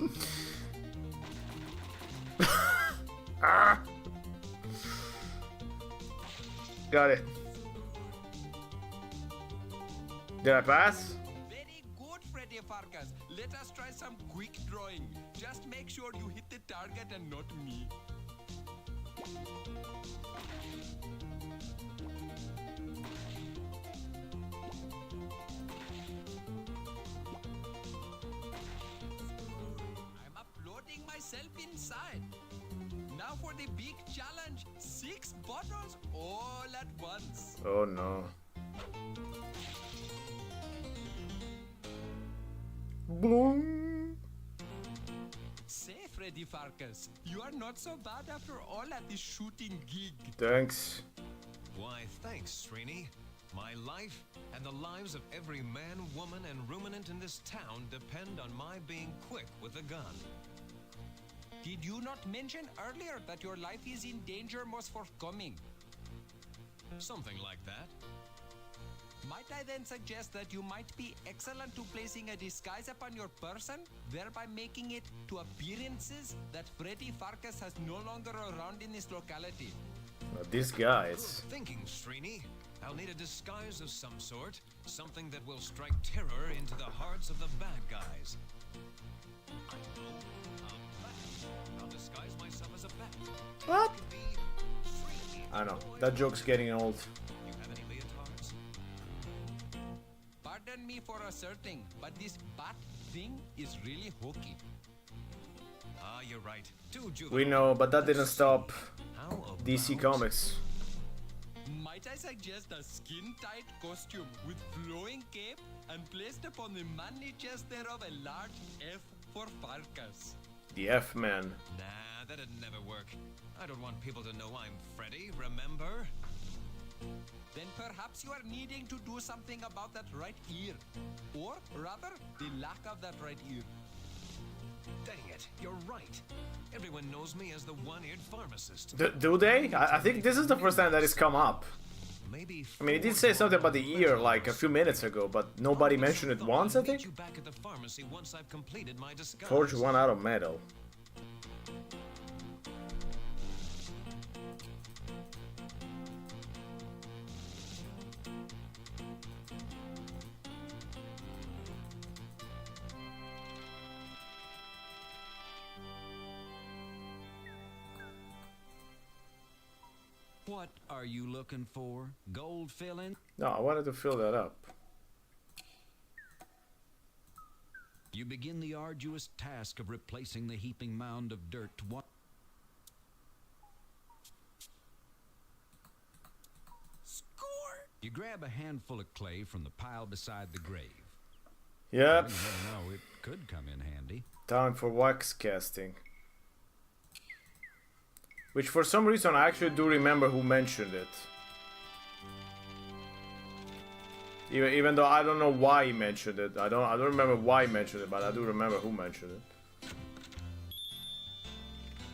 Ah. Got it. Did I pass? Very good, Freddy Pharkas. Let us try some quick drawing. Just make sure you hit the target and not me. I'm uploading myself inside. Now for the big challenge. 6 bottles all at once. Oh no. Boom. Say, Freddy Pharkas, you are not so bad after all at this shooting gig. Thanks. Why, thanks, Srini. My life and the lives of every man, woman, and ruminant in this town depend on my being quick with a gun. Did you not mention earlier that your life is in danger most forthcoming? Something like that. Might I then suggest that you might be excellent to placing a disguise upon your person, thereby making it to appearances that Freddy Pharkas has no longer around in this locality? These guys. Good thinking, Srini. I'll need a disguise of some sort. Something that will strike terror into the hearts of the bad guys. I know. A bat. I'll disguise myself as a bat. What? It can be Srini. I know. That joke's getting old. You have any leotards? Pardon me for asserting, but this bat thing is really hokey. Ah, you're right. Too juvenile. We know, but that didn't stop How about DC Comics. Might I suggest a skin-tight costume with flowing cape and placed upon the manly chest thereof a large F for Pharkas? The F-Man. Nah, that'd never work. I don't want people to know I'm Freddy, remember? Then perhaps you are needing to do something about that right ear. Or rather, the lack of that right ear. Dang it, you're right. Everyone knows me as the one-eared pharmacist. Do they? I think this is the first time that it's come up. Maybe. I mean, it did say something about the ear like a few minutes ago, but nobody mentioned it once, I Meet think? you back at the pharmacy once I've completed my disguise. Forge one out of metal. What are you looking for? Gold filling? No, I wanted to fill that up. You begin the arduous task of replacing the heaping mound of dirt to one. Score! You grab a handful of clay from the pile beside the grave. Yep. You never know, it could come in handy. Time for wax casting. Which for some reason I actually do remember who mentioned it. Even though I don't know why he mentioned it. I don't remember why he mentioned it, but I do remember who mentioned it.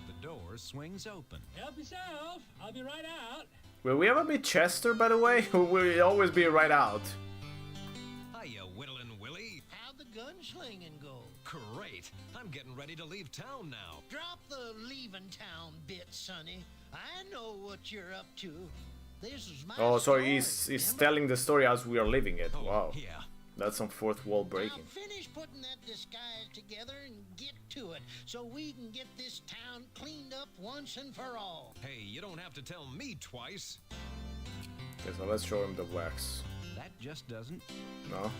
The door swings open. Help yourself. I'll be right out. Will we ever be Chester, by the way? Or will it always be right out? Hiya, Whittlin' Willie. How'd the gunslinging go? Great. I'm getting ready to leave town now. Drop the leaving town bit, Sonny. I know what you're up to. This is my Oh, so story, he's remember? telling the story as we are living it. Oh, Wow. yeah. That's some fourth wall breaking. Now finish putting that disguise together and get to it so we can get this town cleaned up once and for all. Hey, you don't have to tell me twice. Okay, so let's show him the wax. That just doesn't. No?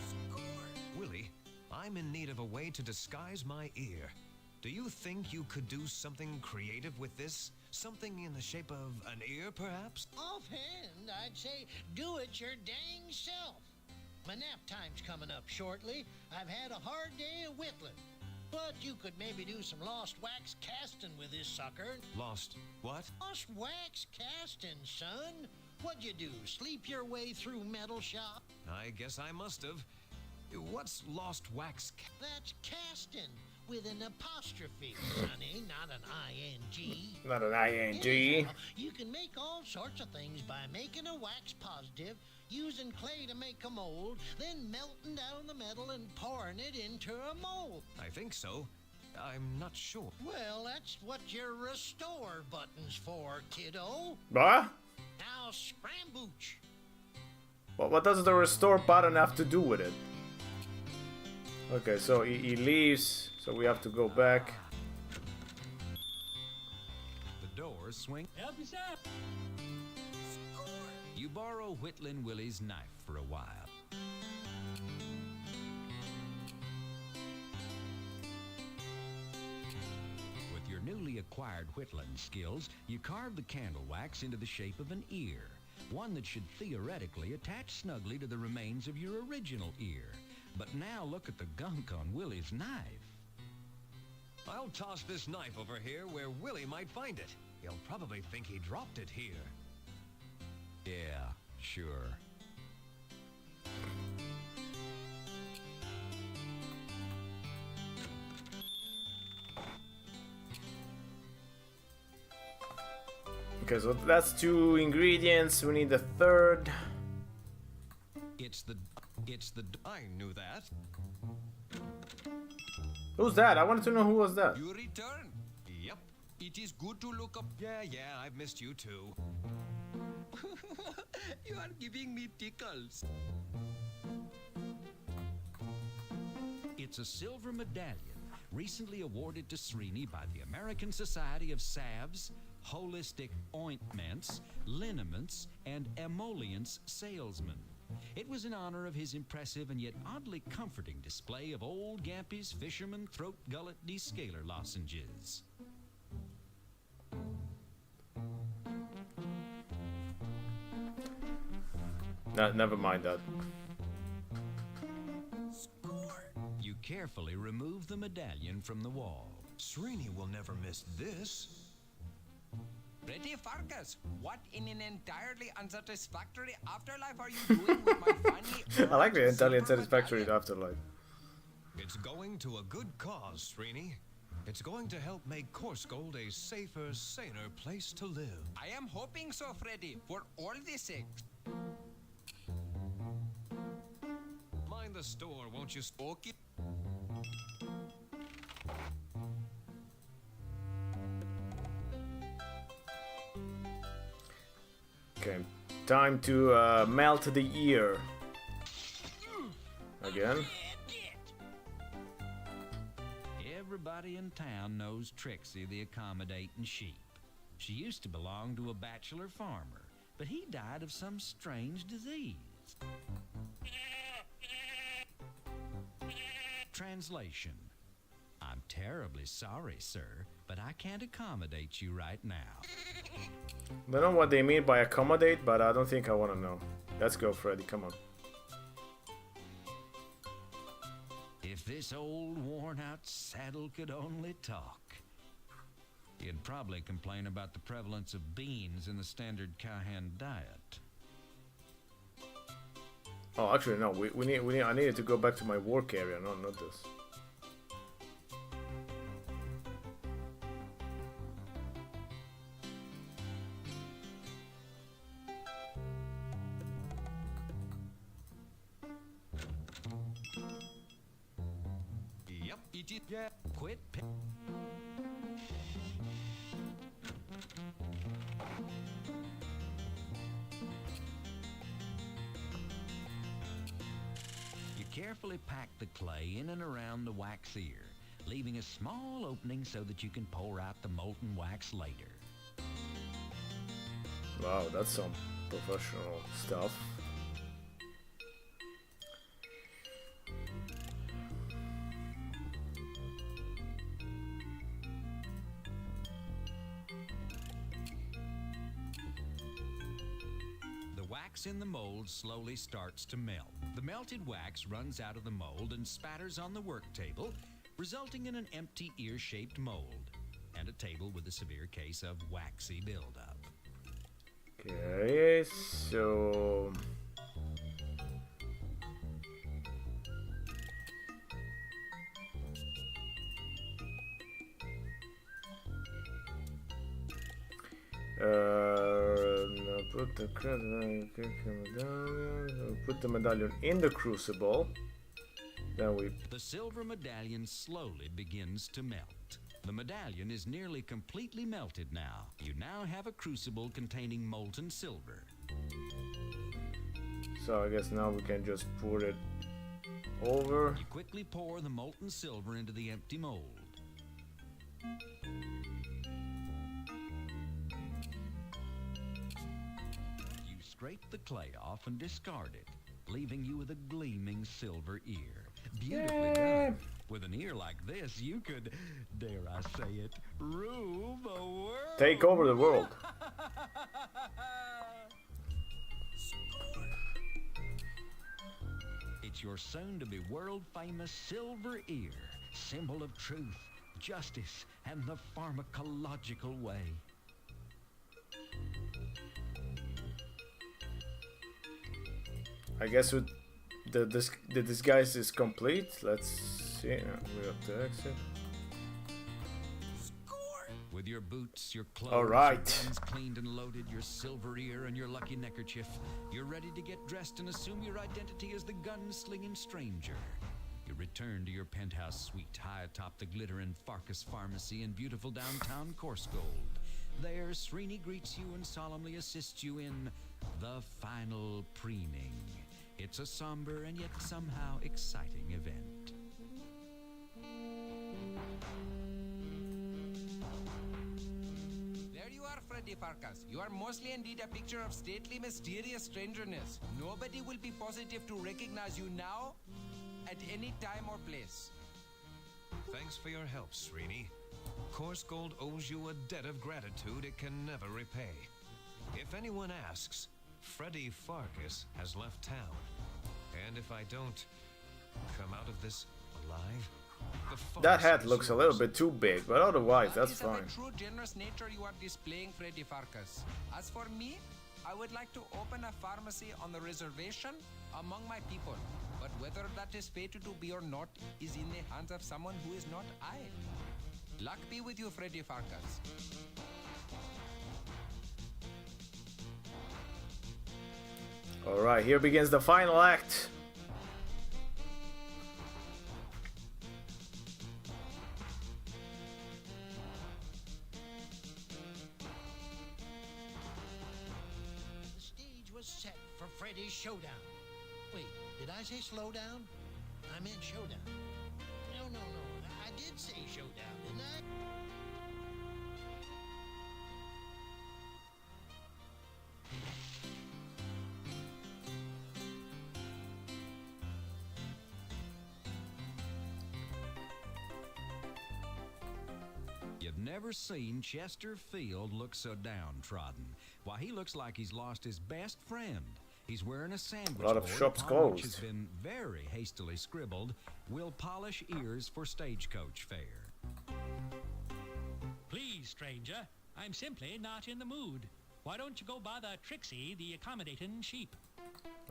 Willie, I'm in need of a way to disguise my ear. Do you think you could do something creative with this? Something in the shape of an ear, perhaps? Offhand, I'd say do it your dang self. My nap time's coming up shortly. I've had a hard day of whittling. But you could maybe do some lost wax casting with this sucker. Lost what? Lost wax casting, son. What'd you do, sleep your way through metal shop? I guess I must have. What's lost wax? That's casting with an apostrophe, sonny, not an I-N-G. Not an ING. Anyhow, you can make all sorts of things by making a wax positive, using clay to make a mold, then melting down the metal and pouring it into a mold. I think so. I'm not sure. Well, that's what your restore button's for, kiddo. What? Now scrambooch. What does the restore button have to do with it? Okay, so he leaves, so we have to go back. The doors swing. Help yourself. You borrow Whittlin' Willie's knife for a while. With your newly acquired whittling skills, you carve the candle wax into the shape of an ear, one that should theoretically attach snugly to the remains of your original ear. But now look at the gunk on Willie's knife. I'll toss this knife over here where Willie might find it. He'll probably think he dropped it here. Yeah, sure. Okay, so that's 2 ingredients. We need a third. It's the I knew that. Who's that? I wanted to know who was that. You return. Yep. It is good to look up. Yeah, I've missed you too. You are giving me tickles. It's a silver medallion recently awarded to Srini by the American Society of Salves, Holistic Ointments, Liniments, and Emollients Salesmen. It was in honor of his impressive and yet oddly comforting display of Old Gampy's Fisherman Throat Gullet Descaler lozenges. Never mind that. You carefully remove the medallion from the wall. Srini will never miss this. Freddy Pharkas, what in an entirely unsatisfactory afterlife are you doing with my funny... I like the entirely silver unsatisfactory medallion? afterlife. It's going to a good cause, Srini. It's going to help make Corsgold a safer, saner place to live. I am hoping so, Freddy, for all the sake. Mind the store, won't you? Okay. Okay, time to melt the ear. Again. Everybody in town knows Trixie the accommodating sheep. She used to belong to a bachelor farmer, but he died of some strange disease. Translation: I'm terribly sorry, sir, but I can't accommodate you right now. Don't know what they mean by accommodate, but I don't think I want to know. Let's go, Freddy, come on. If this old worn-out saddle could only talk, he'd probably complain about the prevalence of beans in the standard cowhand diet. Oh, actually, no. I needed to go back to my work area, not this. Yep. It is... Yeah, quit. Carefully pack the clay in and around the wax ear, leaving a small opening so that you can pour out the molten wax later. Wow, that's some professional stuff. The wax in the mold slowly starts to melt. The melted wax runs out of the mold and spatters on the work table, resulting in an empty ear-shaped mold and a table with a severe case of waxy buildup. Okay, so put the medallion in the crucible. Then we... The silver medallion slowly begins to melt. The medallion is nearly completely melted now. You now have a crucible containing molten silver. So I guess now we can just pour it over. You quickly pour the molten silver into the empty mold. You scrape the clay off and discard it, leaving you with a gleaming silver ear. Beautifully done. With an ear like this, you could, dare I say it, rule the world. Take over the world. It's your soon-to-be world-famous silver ear, symbol of truth, justice, and the pharmacological way. I guess with the disguise is complete. Let's see. We have to exit. With your boots, your clothes, All right. your guns cleaned and loaded, your silver ear, and your lucky neckerchief, you're ready to get dressed and assume your identity as the gun-slinging stranger. You return to your penthouse suite high atop the glittering Pharkas Pharmacy in beautiful downtown Corsgold. There, Srini greets you and solemnly assists you in the final preening. It's a somber and yet somehow exciting event. There you are, Freddy Pharkas. You are mostly indeed a picture of stately, mysterious strangeness. Nobody will be positive to recognize you now, at any time or place. Thanks for your help, Srini. Coarse Gold owes you a debt of gratitude it can never repay. If anyone asks, Freddy Pharkas has left town. And if I don't come out of this alive, the That hat farce looks a is little yours. bit too big, but otherwise That that's is fine. of a true generous nature you are displaying, Freddy Pharkas. As for me, I would like to open a pharmacy on the reservation among my people. But whether that is fated to be or not is in the hands of someone who is not I. Luck be with you, Freddy Pharkas. Alright, here begins the final act. The stage was set for Freddy's showdown. Wait, did I say slow down? I meant showdown. No. I did say showdown, didn't I? You've never seen Chester Field look so downtrodden. Why, he looks like he's lost his best friend. He's wearing a sandwich A lot of board shops upon which has closed. been very hastily scribbled, "Will polish ears for stagecoach fare." Please, stranger, I'm simply not in the mood. Why don't you go bother Trixie, the accommodating sheep?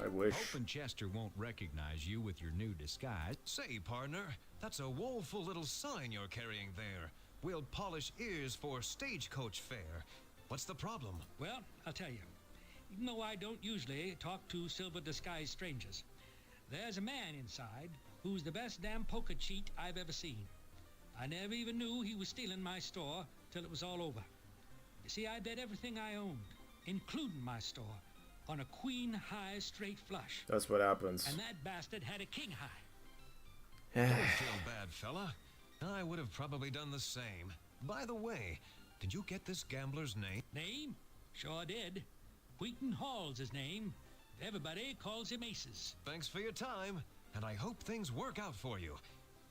I wish. Hoping Chester won't recognize you with your new disguise. Say, partner, that's a woeful little sign you're carrying there. We'll polish ears for stagecoach fare. What's the problem? Well, I'll tell you. Even though I don't usually talk to silver-disguised strangers, there's a man inside who's the best damn poker cheat I've ever seen. I never even knew he was stealing my store till it was all over. You see, I bet everything I owned, including my store, on a queen high straight flush. That's what happens. And that bastard had a king high. Don't feel bad, fella. I would have probably done the same. By the way, did you get this gambler's name? Name? Sure did. Wheaton Hall's his name. Everybody calls him Aces. Thanks for your time, and I hope things work out for you.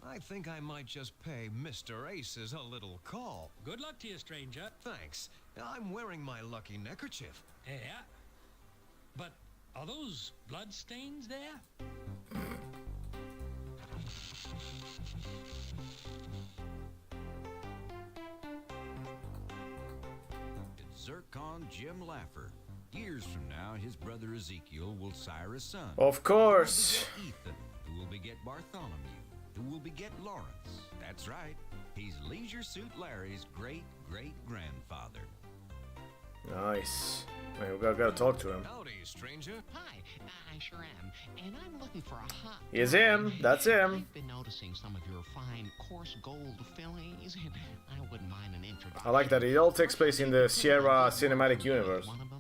I think I might just pay Mr. Aces a little call. Good luck to you, stranger. Thanks. I'm wearing my lucky neckerchief. Yeah. But are those blood stains there? Zircon Jim Laffer. Years from now, his brother Ezekiel will sire a son. Of course. Who will beget Ethan, who will beget Bartholomew, who will beget Lawrence. That's right. He's Leisure Suit Larry's great-great-grandfather. Nice. Wait, we gotta talk to him. Howdy, stranger. Hi, I sure am. And I'm looking for a hot... He's him. That's him. I've been noticing some of your fine coarse gold fillies, and I wouldn't mind an introduction. I like that it all takes place in the Sierra cinematic universe. One of them.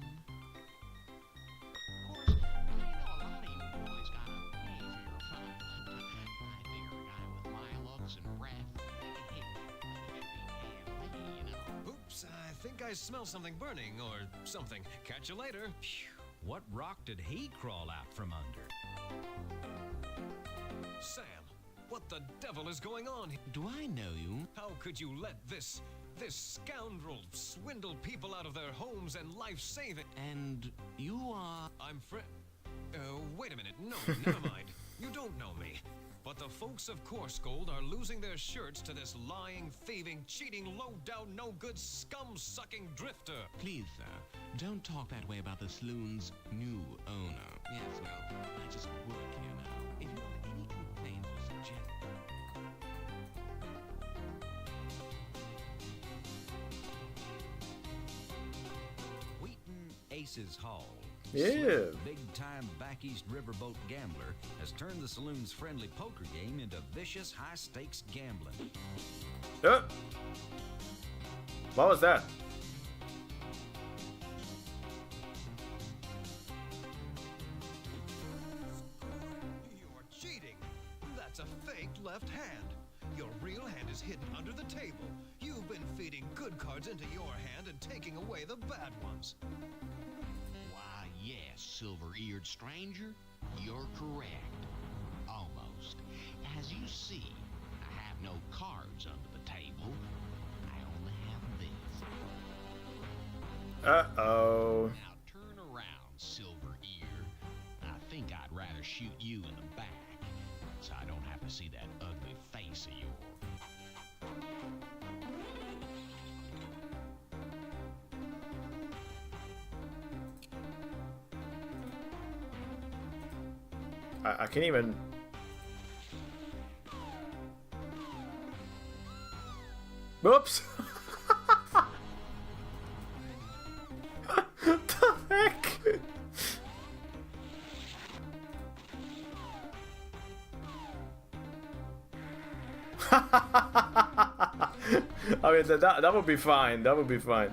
Of course, I know a lot of you boys gotta pay for your fun. I figure a guy with my looks and breath, he should be paying me, you know. Oops, I think I smell something burning or something. Catch you later. What rock did he crawl out from under? Sam, what the devil is going on? Do I know you? How could you let this scoundrel swindle people out of their homes and life-saving? And you are... I'm wait a minute. No, never mind. You don't know me. But the folks of Coarse Gold are losing their shirts to this lying, thieving, cheating, low-down, no-good, scum-sucking drifter. Please, sir, don't talk that way about the saloon's new owner. Yes, well, I just work here now. If you have any complaints or suggestions... Wheaton Aces Hall. Yeah. Big-time back east riverboat gambler has turned the saloon's friendly poker game into vicious high-stakes gambling. What was that? You're cheating. That's a faked left hand. Your real hand is hidden under the table. You've been feeding good cards into your hand and taking away the bad ones. Yes, silver-eared stranger, you're correct. Almost. As you see, I have no cards under the table. I only have this. Uh-oh. Now turn around, silver-ear. I think I'd rather shoot you in the back, so I don't have to see that ugly face of yours. I can't even... Whoops! What the heck? I mean, that would be fine. That would be fine.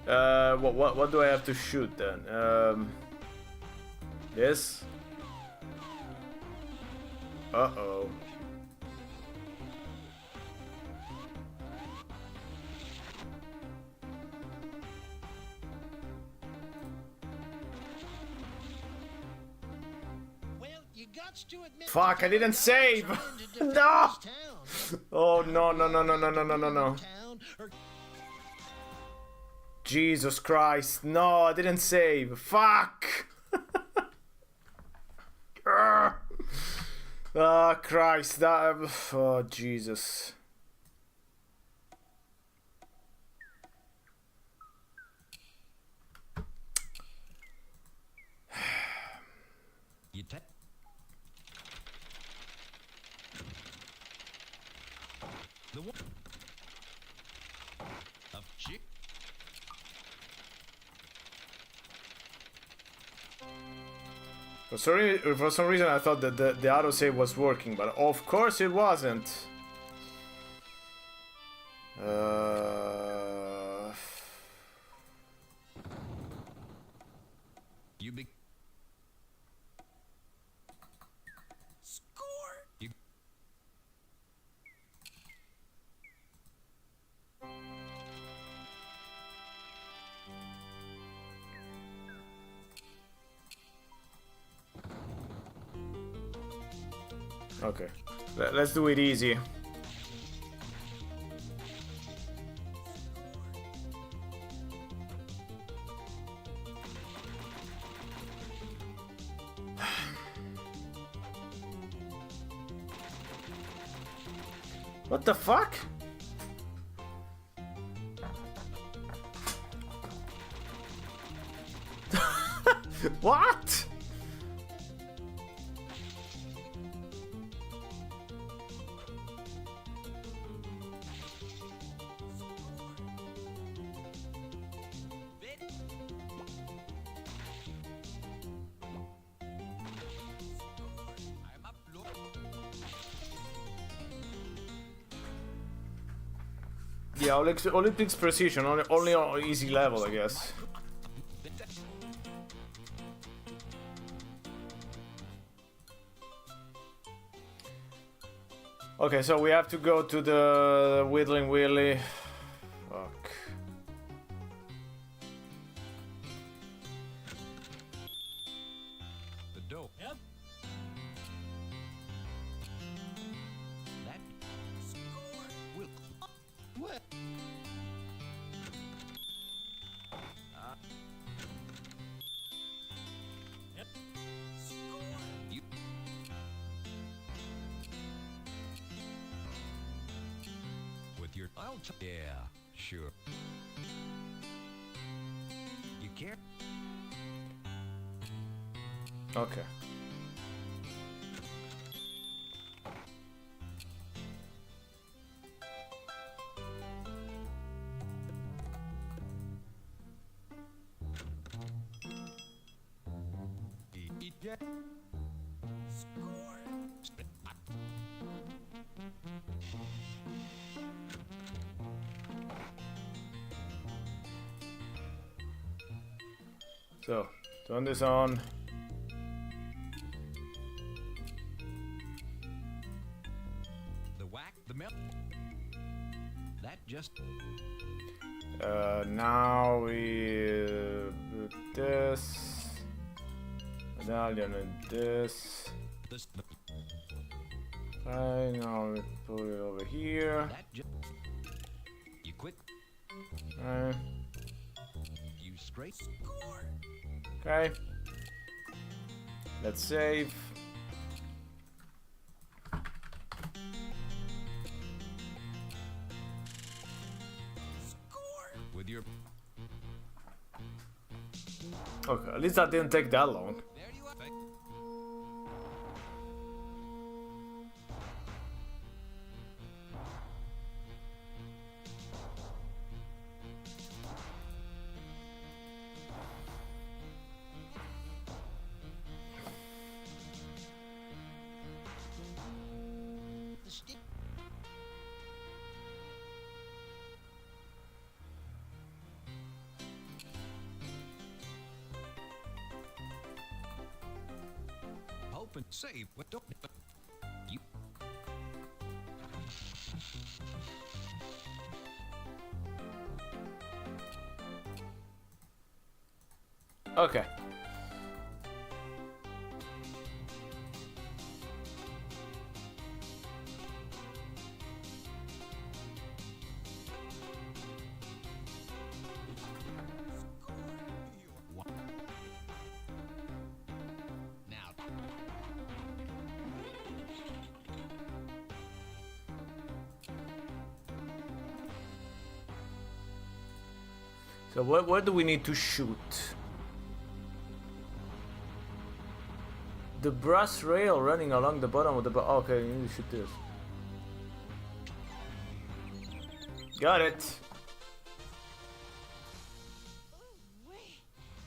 What do I have to shoot then? This? Uh-oh. Well, you gots to admit... Fuck, I didn't save! No! Oh, no. Jesus Christ. No, I didn't save. Fuck! Oh, Christ. That... Oh, Jesus. You take the one of chick. For some reason I thought that the autosave was working, but of course it wasn't. You Okay. Let's do it easy. What the fuck? What? Yeah, Olympics precision, only on easy level, I guess. Okay, so we have to go to the Whittling Willy. Fuck. The dope. Yep. That score will. What? Yep. Score. You. With your. Yeah, sure. You care? Okay. Yeah. Score. So, turn this on. The whack, the milk. That just. Now we put this. Medallion and this. This. Okay, now we put it over here. That just. You quit. Okay. You straight. Score. Okay. Let's save. Score. With your. Okay, at least that didn't take that long. There you are. The stick. Hope and save. What don't. You. Okay. Now, So where do we need to shoot? The brass rail running along the bottom of the okay, you need to shoot this. Got it.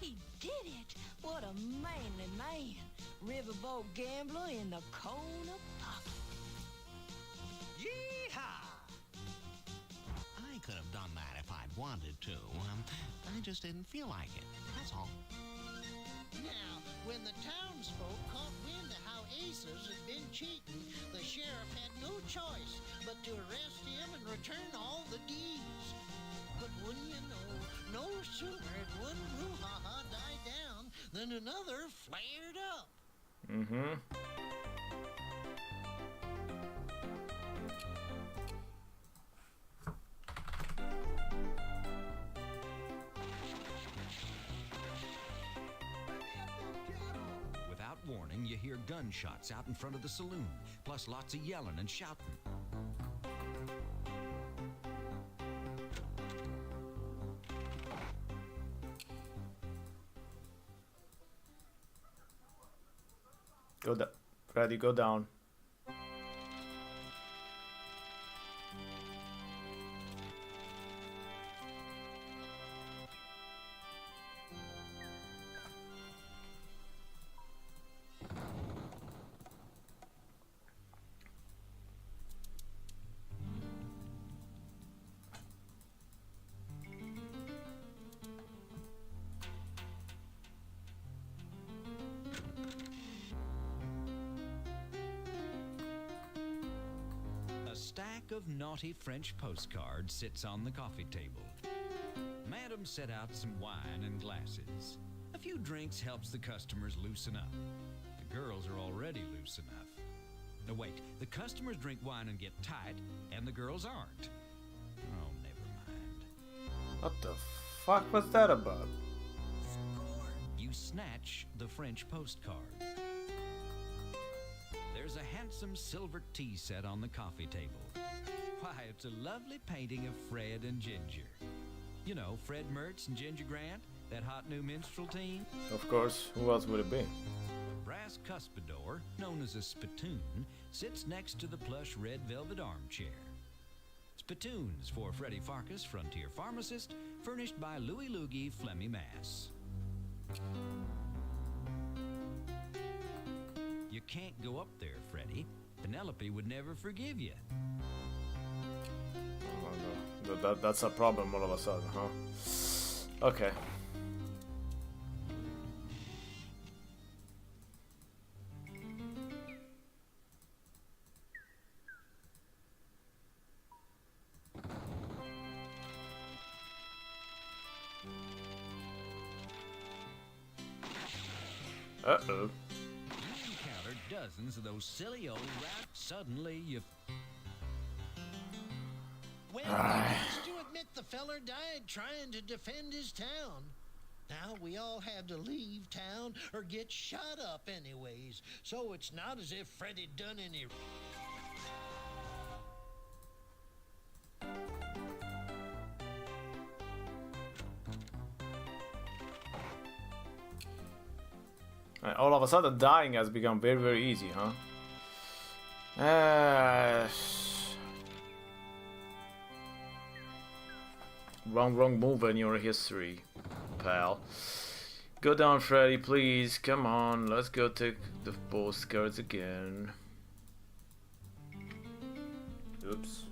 He did it! What a manly man! Riverboat gambler in the corner pocket. Yeehaw! I could have done that if I'd wanted to. I just didn't feel like it. That's all. Now, when the townsfolk caught wind of how Aces had been cheating, the sheriff had no choice but to arrest him and return all the deeds. But wouldn't you know, no sooner had one brouhaha died down than another flared up. Mm-hmm. you hear gunshots out in front of the saloon, plus lots of yelling and shouting. Go down. Freddy, go down. Stack of naughty French postcards sits on the coffee table. Madam set out some wine and glasses. A few drinks helps the customers loosen up. The girls are already loose enough. No, wait, the customers drink wine and get tight, and the girls aren't. Oh, never mind. What the fuck was that about? You snatch the French postcard. There's a handsome silver tea set on the coffee table. Why, it's a lovely painting of Fred and Ginger. You know, Fred Mertz and Ginger Grant, that hot new minstrel team. Of course, who else would it be? A brass cuspidor, known as a spittoon, sits next to the plush red velvet armchair. Spittoons for Freddy Pharkas, Frontier Pharmacist, furnished by Louis Loogie, Flemmy Mass. You can't go up there, Freddy. Penelope would never forgive you. Oh, no. That's a problem all of a sudden, huh? Okay. Uh-oh. Dozens of those silly old rats. Suddenly you... Well, he has to admit the feller died trying to defend his town. Now we all have to leave town or get shot up anyways. So it's not as if Freddy done any... All of a sudden, dying has become very, very easy, huh? Wrong move in your history, pal. Go down, Freddy, please. Come on, let's go take the postcards again. Oops.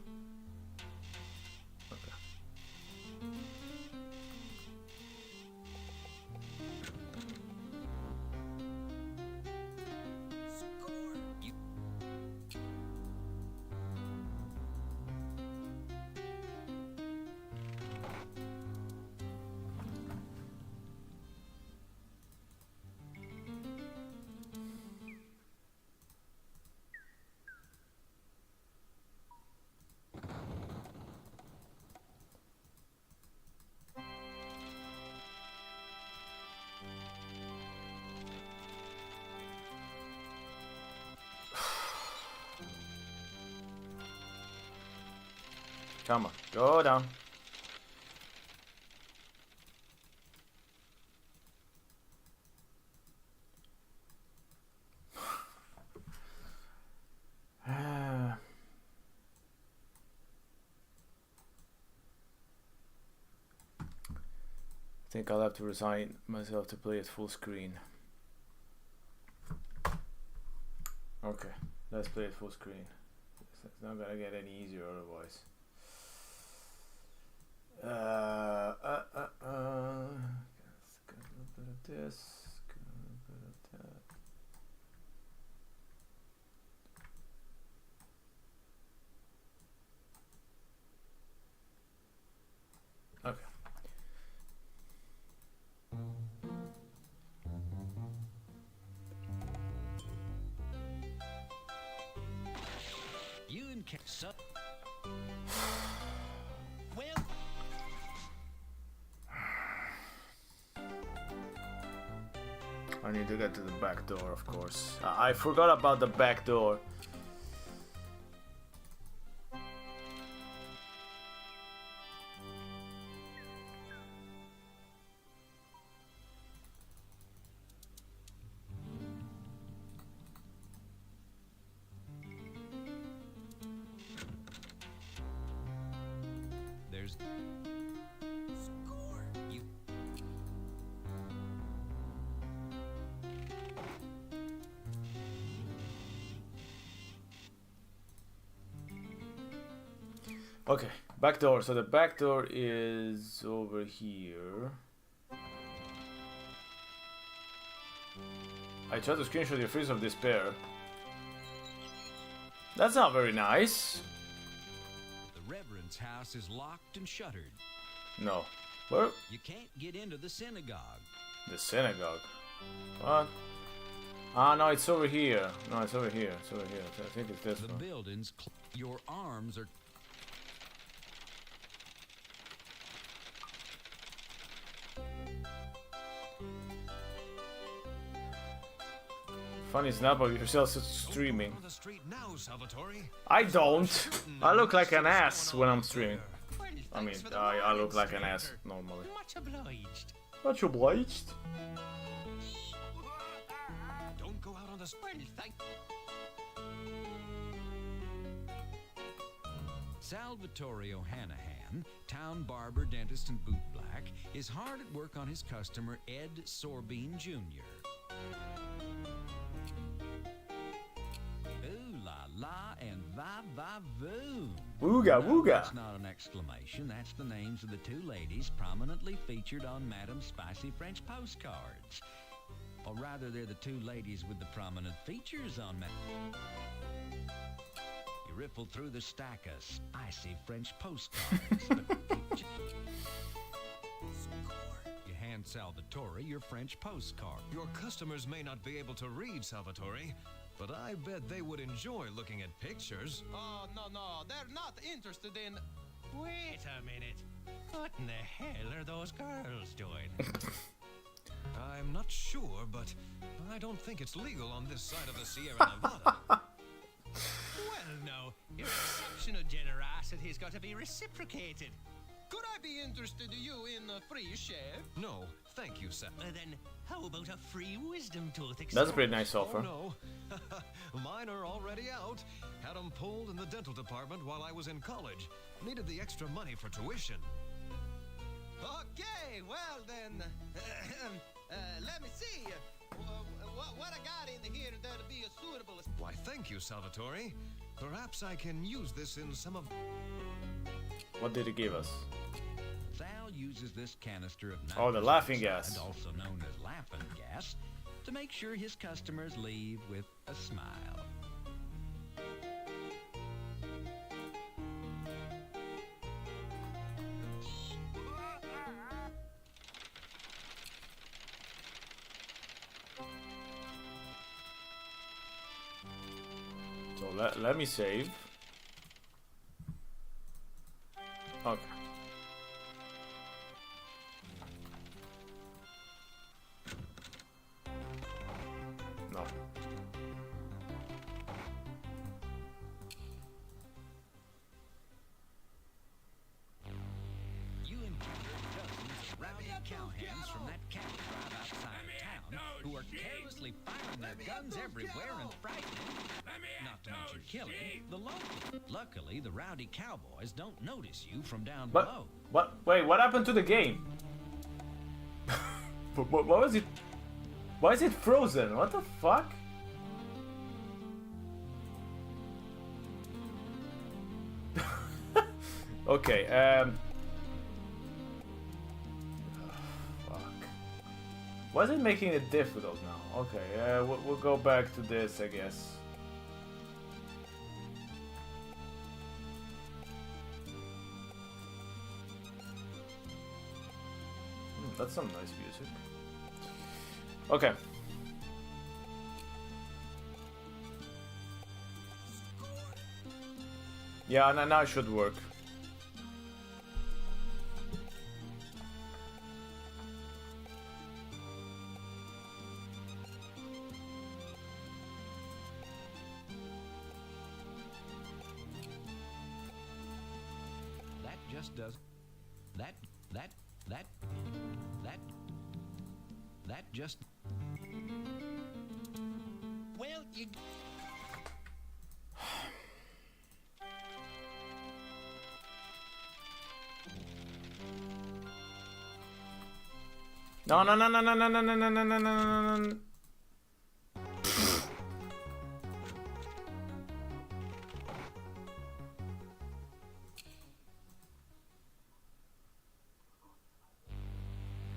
Come on, go down. I think I'll have to resign myself to play at full screen. Okay, let's play at full screen. It's not gonna get any easier otherwise. Get a little bit of this, get a little bit of that. Okay. You and Kessa. Well... I need to get to the back door, of course. I forgot about the back door. There's score. You Okay, back door. So the back door is over here. I tried to screenshot your freeze of despair. That's not very nice. The Reverend's house is locked and shuttered. No. Where? You can't get into the synagogue. The synagogue. What? Ah, no, it's over here. No, it's over here. It's over here. I think it's this The one. building's your arms are Funny snap of yourself streaming. On the street now, Salvatore. I don't. I look like an ass when I'm streaming. I mean, I look like an ass normally. Much obliged. Much obliged. Don't go out on the street. Well, thank Salvatore O'Hanahan, town barber, dentist, and bootblack, is hard at work on his customer Ed Sorbine Jr. Ooh la la and va va voom. Wooga wooga. That's not an exclamation. That's the names of the two ladies prominently featured on Madame's Spicy French postcards. Or rather, they're the two ladies with the prominent features on Madame. You riffle through the stack of spicy French postcards. You hand Salvatore your French postcard. Your customers may not be able to read, Salvatore, but I bet they would enjoy looking at pictures. Oh, no, they're not interested in... Wait a minute. What in the hell are those girls doing? I'm not sure, but I don't think it's legal on this side of the Sierra Nevada. Well, no. Your exceptional generosity has got to be reciprocated. Could I be interested you in a free shave? No, thank you, Seth. Then how about a free wisdom tooth extraction? That's a pretty nice Oh, offer. no. Mine are already out. Had them pulled in the dental department while I was in college. Needed the extra money for tuition. Okay, well then, let me see. What I got in here that'll be a suitable... Why, thank you, Salvatore. Perhaps I can use this in some of... What did he give us? Sal uses this canister of Oh, the nitrous laughing oxide, gas. also known as laughing gas, to make sure his customers leave with a smile. So let me save. Okay. No. You encounter dozens of rowdy cowhands from that cattle drive outside of town who are carelessly firing their guns everywhere and frightening, not to mention killing, the local. Luckily, the rowdy cowboys don't notice you from down below. What? Wait, what happened to the game? what was it? Why is it frozen? What the fuck? Okay, fuck. Why is it making it difficult now? Okay, we'll go back to this, I guess. That's some nice music. Okay. Yeah, now it should work. just does. That just. Well, you. No, no, no, no, no, no, no, no, no, no, no, no, no.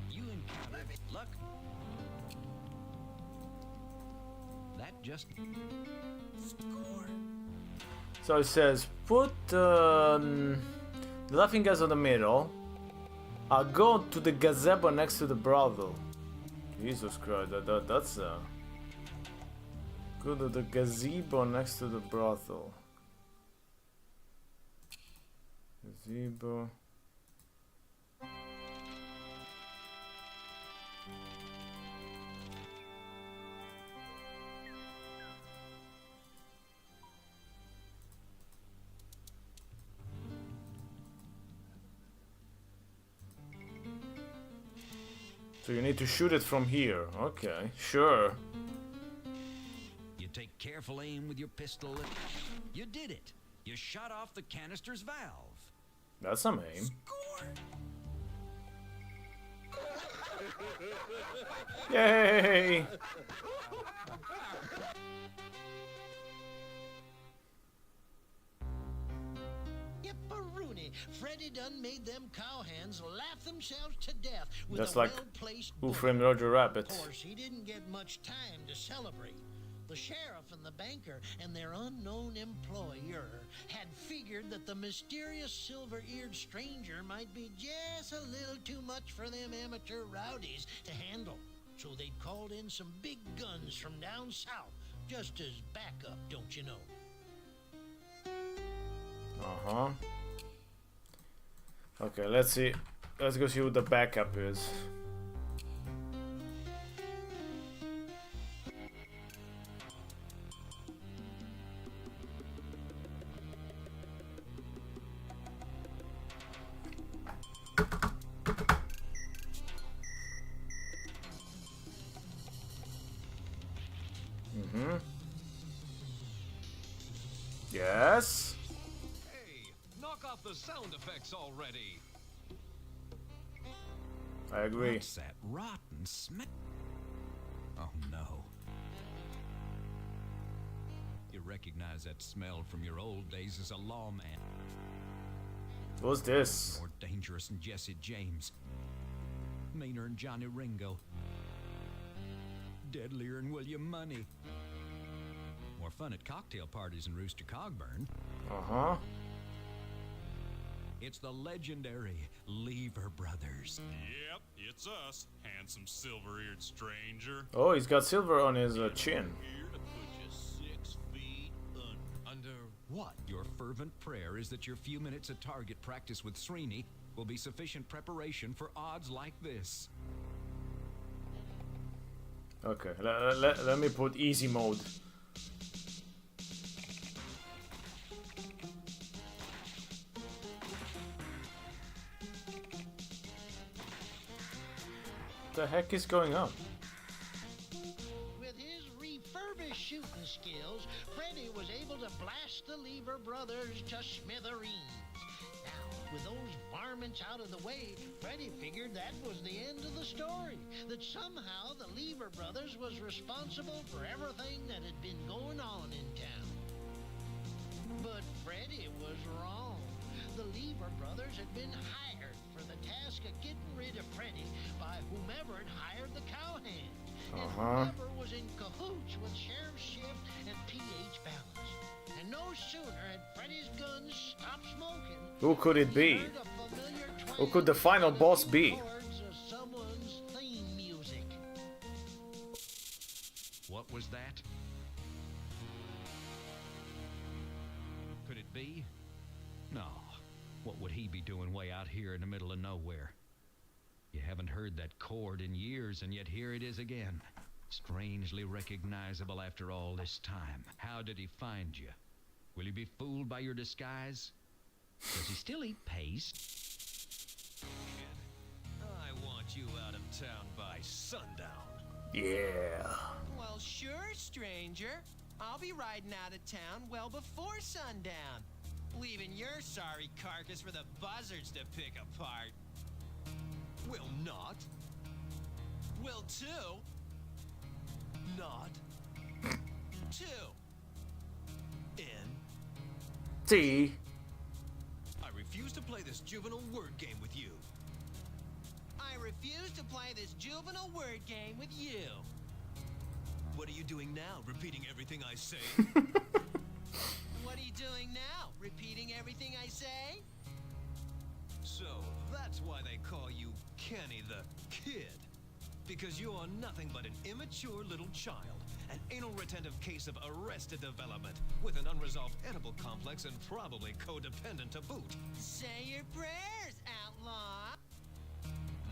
You encountered luck. That just. Score. So it says, put the laughing gas on the middle. Go to the gazebo next to the brothel. Jesus Christ, that's go to the gazebo next to the brothel. Gazebo. So you need to shoot it from here. Okay, sure. You take careful aim with your pistol. You did it. You shot off the canister's valve. That's some aim. Score. Yay! Yipperoonie. Freddy done made them cowhands laugh themselves to death with That's a like well-placed Who bullet. Framed Roger Rabbit. Of course, he didn't get much time to celebrate. The sheriff and the banker and their unknown employer had figured that the mysterious silver-eared stranger might be just a little too much for them amateur rowdies to handle. So they'd called in some big guns from down south, just as backup, don't you know? Uh-huh. Okay, let's see. Let's go see what the backup is. Yes. Hey, knock off the sound effects already. I agree. What's that rotten smell? Oh no. You recognize that smell from your old days as a lawman. What's this? More dangerous than Jesse James. Meaner than Johnny Ringo. Deadlier than William Money. More fun at cocktail parties than Rooster Cogburn. Uh-huh. It's the legendary Lever Brothers. Yep, it's us, handsome silver-eared stranger. Oh, he's got silver on his chin. Here to put you 6 feet Under what? Your fervent prayer is that your few minutes of target practice with Srini will be sufficient preparation for odds like this. Okay, let me put easy mode. What the heck is going on? With his refurbished shooting skills, Freddy was able to blast the Lever Brothers to smithereens. Now, with those varmints out of the way, Freddy figured that was the end of the story. That somehow the Lever Brothers was responsible for everything that had been going on in town. But Freddy was wrong. The Lever Brothers had been hired for the task of getting rid of Freddy by whomever had hired the cowhand. And whoever was in cahoots with Sheriff Shift and P.H. Balance. And no sooner had Freddy's guns stopped smoking. Who could it be? Heard a familiar Who could the final boss be? chords of someone's theme music. What was that? Could it be? No. What would he be doing way out here in the middle of nowhere? You haven't heard that chord in years, and yet here it is again. Strangely recognizable after all this time. How did he find you? Will he be fooled by your disguise? Does he still eat paste? I want you out of town by sundown. Yeah. Well, sure, stranger. I'll be riding out of town well before sundown, leaving your sorry carcass for the buzzards to pick apart. Will not. Will too. Not. Two. N. T. I refuse to play this juvenile word game with you. I refuse to play this juvenile word game with you. What are you doing now? Repeating everything I say? What are you doing now? Repeating everything I say? So, that's why they call you Kenny the Kid. Because you are nothing but an immature little child. An anal retentive case of arrested development with an unresolved edible complex and probably codependent to boot. Say your prayers, outlaw.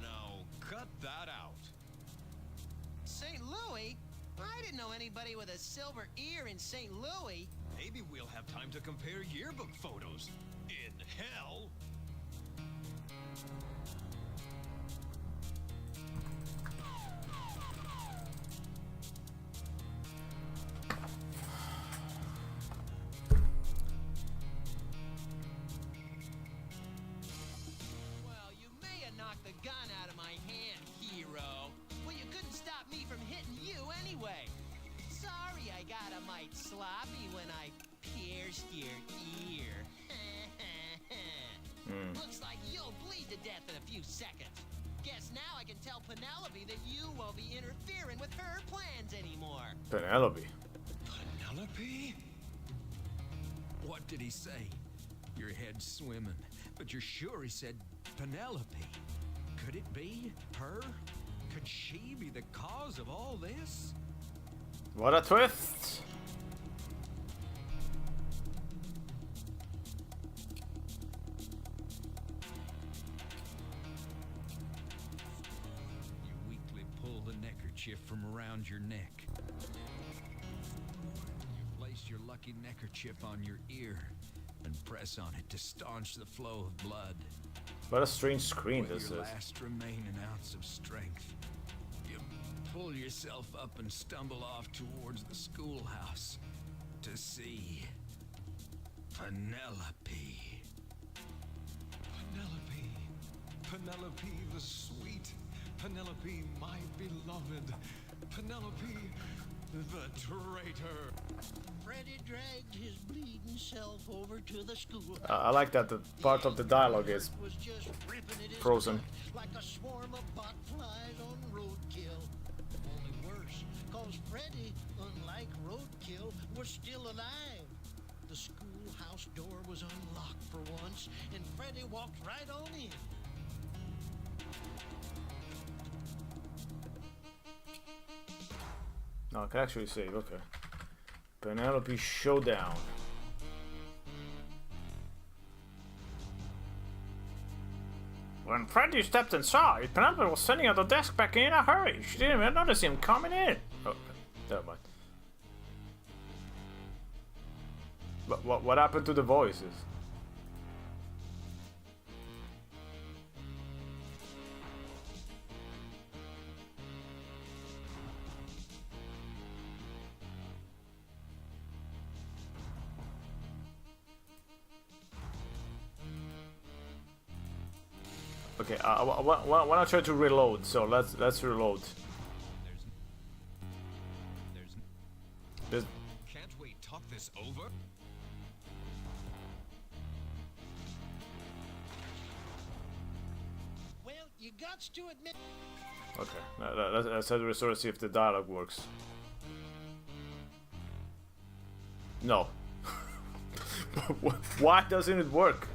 Now, cut that out. St. Louis? I didn't know anybody with a silver ear in St. Louis. Maybe we'll have time to compare yearbook photos. In hell. Well, you may have knocked the gun out of my hand, hero. But you couldn't stop me from hitting you anyway. Sorry I got a mite sloppy when I pierced your ear. Looks like you'll bleed to death in a few seconds. Guess now I can tell Penelope that you won't be interfering with her plans anymore. Penelope. Penelope? What did he say? Your head's swimming, but you're sure he said Penelope. Could it be her? Could she be the cause of all this? What a twist! You weakly pull the neckerchief from around your neck. You place your lucky neckerchief on your ear and press on it to staunch the flow of blood. What a strange screen With this your is. last remaining ounce of strength, you pull yourself up and stumble off towards the schoolhouse to see Penelope. Penelope. Penelope the sweet. Penelope, my beloved. Penelope the traitor. Freddy dragged his bleeding self over to the school. I like that the part of the dialogue is Was just ripping at his frozen. gut like a swarm of botflies on roadkill. Only worse, cause Freddy, unlike roadkill, was still alive. The schoolhouse door was unlocked for once, and Freddy walked right on in. No, I can actually save, okay. Penelope Showdown. When Freddy stepped inside, Penelope was sitting at the desk back in a hurry. She didn't even notice him coming in. Oh, okay. Never mind. But what happened to the voices? Okay, I want to try to reload, so let's reload. There's Can't we talk this over? Well, you gots to admit. okay. Let's have to restore to see if the dialogue works. No. Why doesn't it work?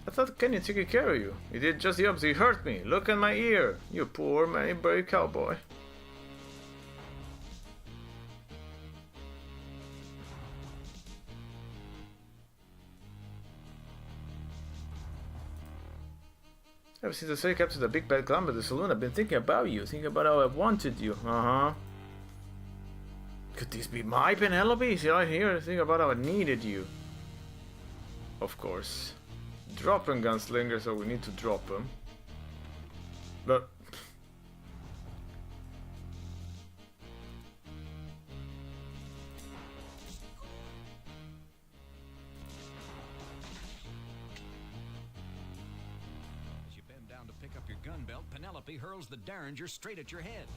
I thought Kenny took care of you. He did just the opposite. He hurt me. Look at my ear. You poor, many brave cowboy. Ever since the city captured the big bad clown at the saloon, I've been thinking about you. Thinking about how I wanted you. Uh-huh. Could this be my Penelope? See right here, think about how I needed you. Of course. Dropping gunslinger, so we need to drop him. But As you bend down to pick up your gun belt, Penelope hurls the Derringer straight at your head.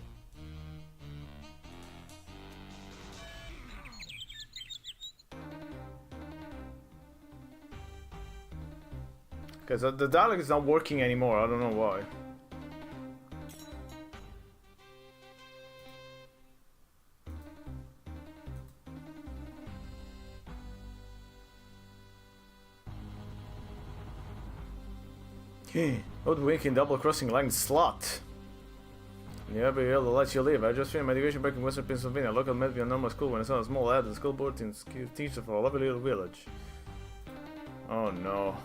because the dialogue is not working anymore, I don't know why. Hoodwinking, double-crossing, lying slut. Yeah, but he'll let you live. I just finished my education back in Western Pennsylvania. Local met me a normal school when I saw a small ad. The school board teacher for a lovely little village. Oh no.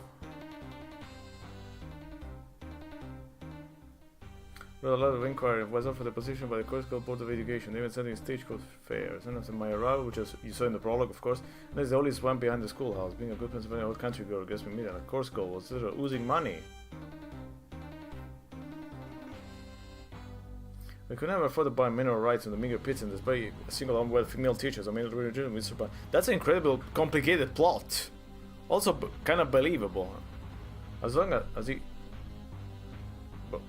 Wrote a lot of inquiry. Was offered the position by the Court School Board of Education. They even sending stagecoach fairs. And after my arrival, which as you saw in the prologue, of course, there's the only swamp behind the schoolhouse. Being a good Pennsylvania old country girl, guess me meeting a course goal was sort of oozing money. We could never afford to buy mineral rights in the meager pits and display a single unwed female teachers. I mean, that's an incredible, complicated plot. Also, kind of believable. As long as he.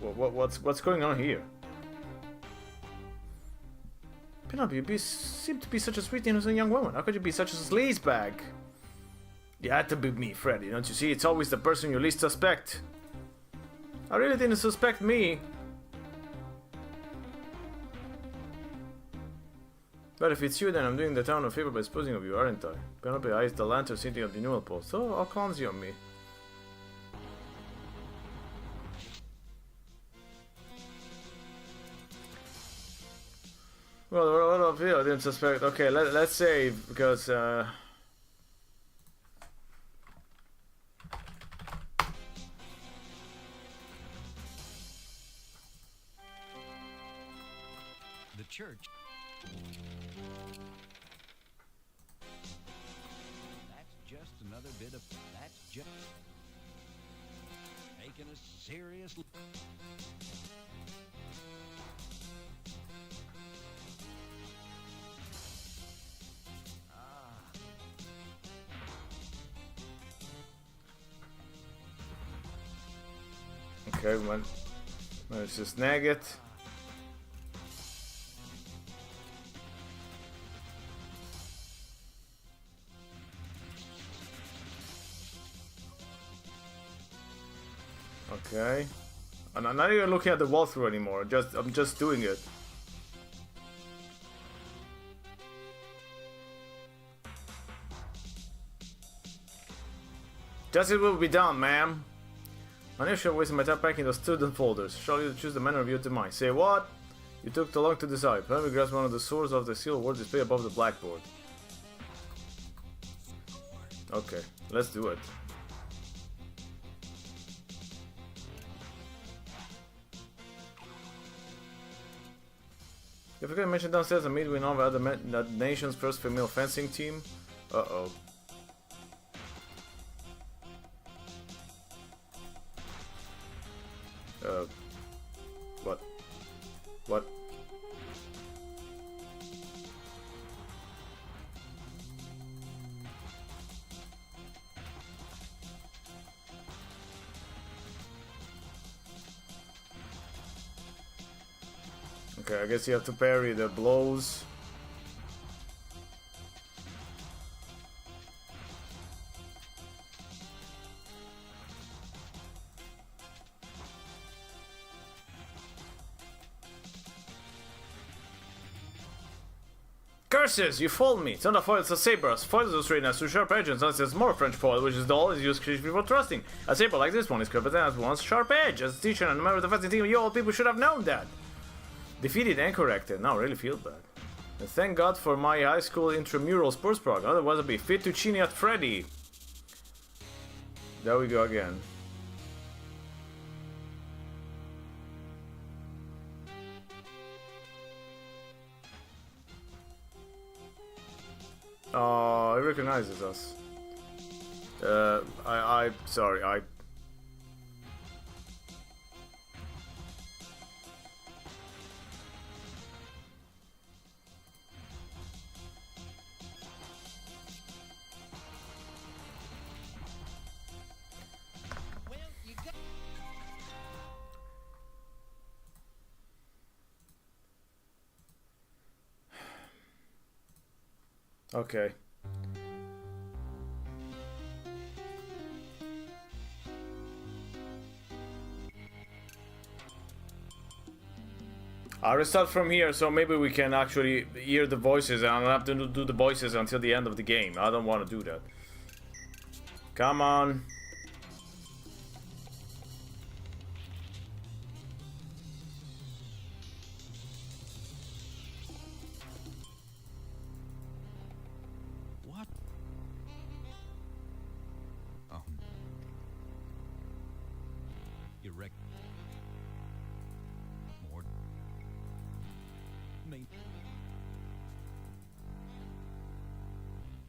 What's going on here? Penelope, you seem to be such a sweet, innocent young woman. How could you be such a sleazebag? You had to be me, Freddy. Don't you see? It's always the person you least suspect. I really didn't suspect me. But if it's you, then I'm doing the town a favor by disposing of you, aren't I? Penelope eyes the lantern sitting on the newel post. So I'll cleanse you on me. Well, what of you? I didn't suspect. Okay, let's save because the church. That's just another bit of. That's just taking a serious. Okay, let's just snag it. Okay. And I'm not even looking at the walkthrough anymore. I'm just doing it. Justice will be done, ma'am. I'm not sure wasting my time packing those student folders. Shall you choose the manner of your demise? Say what? You took too long to decide. Let me grasp one of the swords of the seal words displayed above the blackboard. Okay, let's do it. You forgot to mention downstairs a meeting we know about the nation's first female fencing team. Uh-oh. What? What? Okay, I guess you have to parry the blows. Curses! You fooled me! It's not a foil, it's a saber. Foils are straight as to sharp edges, unless there's more French foil, which is dull, is used for trusting. A saber like this one is curved, but then has one sharp edge. As a teacher and a member of the fencing team, you all people should have known that. Defeated and corrected. Now I really feel bad. And thank God for my high school intramural sports program, otherwise I'd be fit to chini at Freddy. There we go again. Oh, he recognizes us. Sorry, Okay. I'll restart from here, so maybe we can actually hear the voices, and I don't have to do the voices until the end of the game. I don't want to do that. Come on. What? Oh. Erect. More. Me.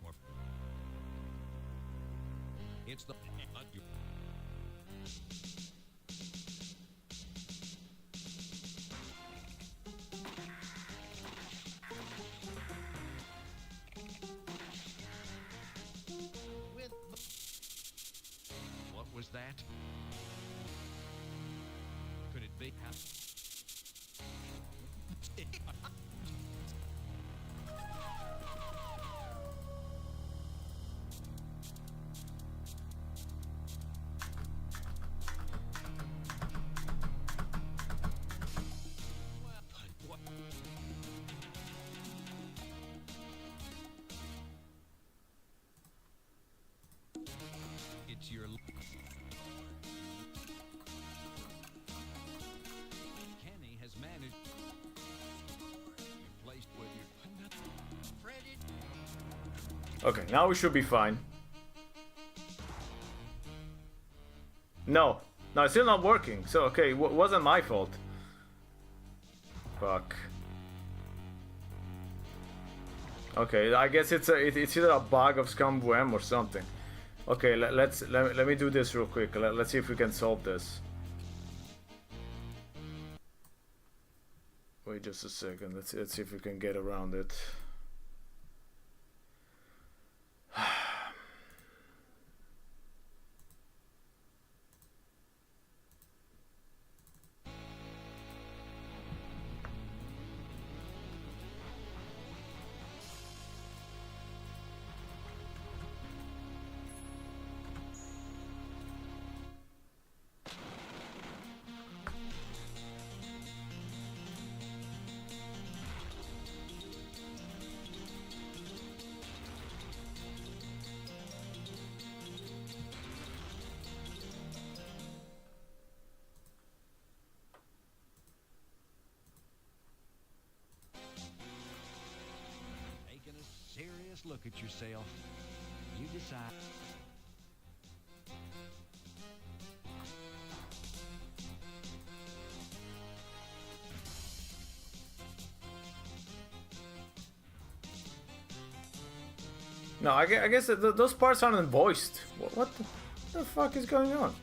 More. It's the. What was that? Could it be? It's your. Kenny has managed. Replaced with your. Freddy. Okay, now we should be fine. No, it's still not working. So okay, wasn't my fault. Fuck. Okay, I guess it's either a bug of ScumVM or something. Okay, let me do this real quick. Let's see if we can solve this. Wait just a second. Let's see if we can get around it. Taking a serious look at yourself. You decide. No, I guess those parts aren't voiced. What the fuck is going on?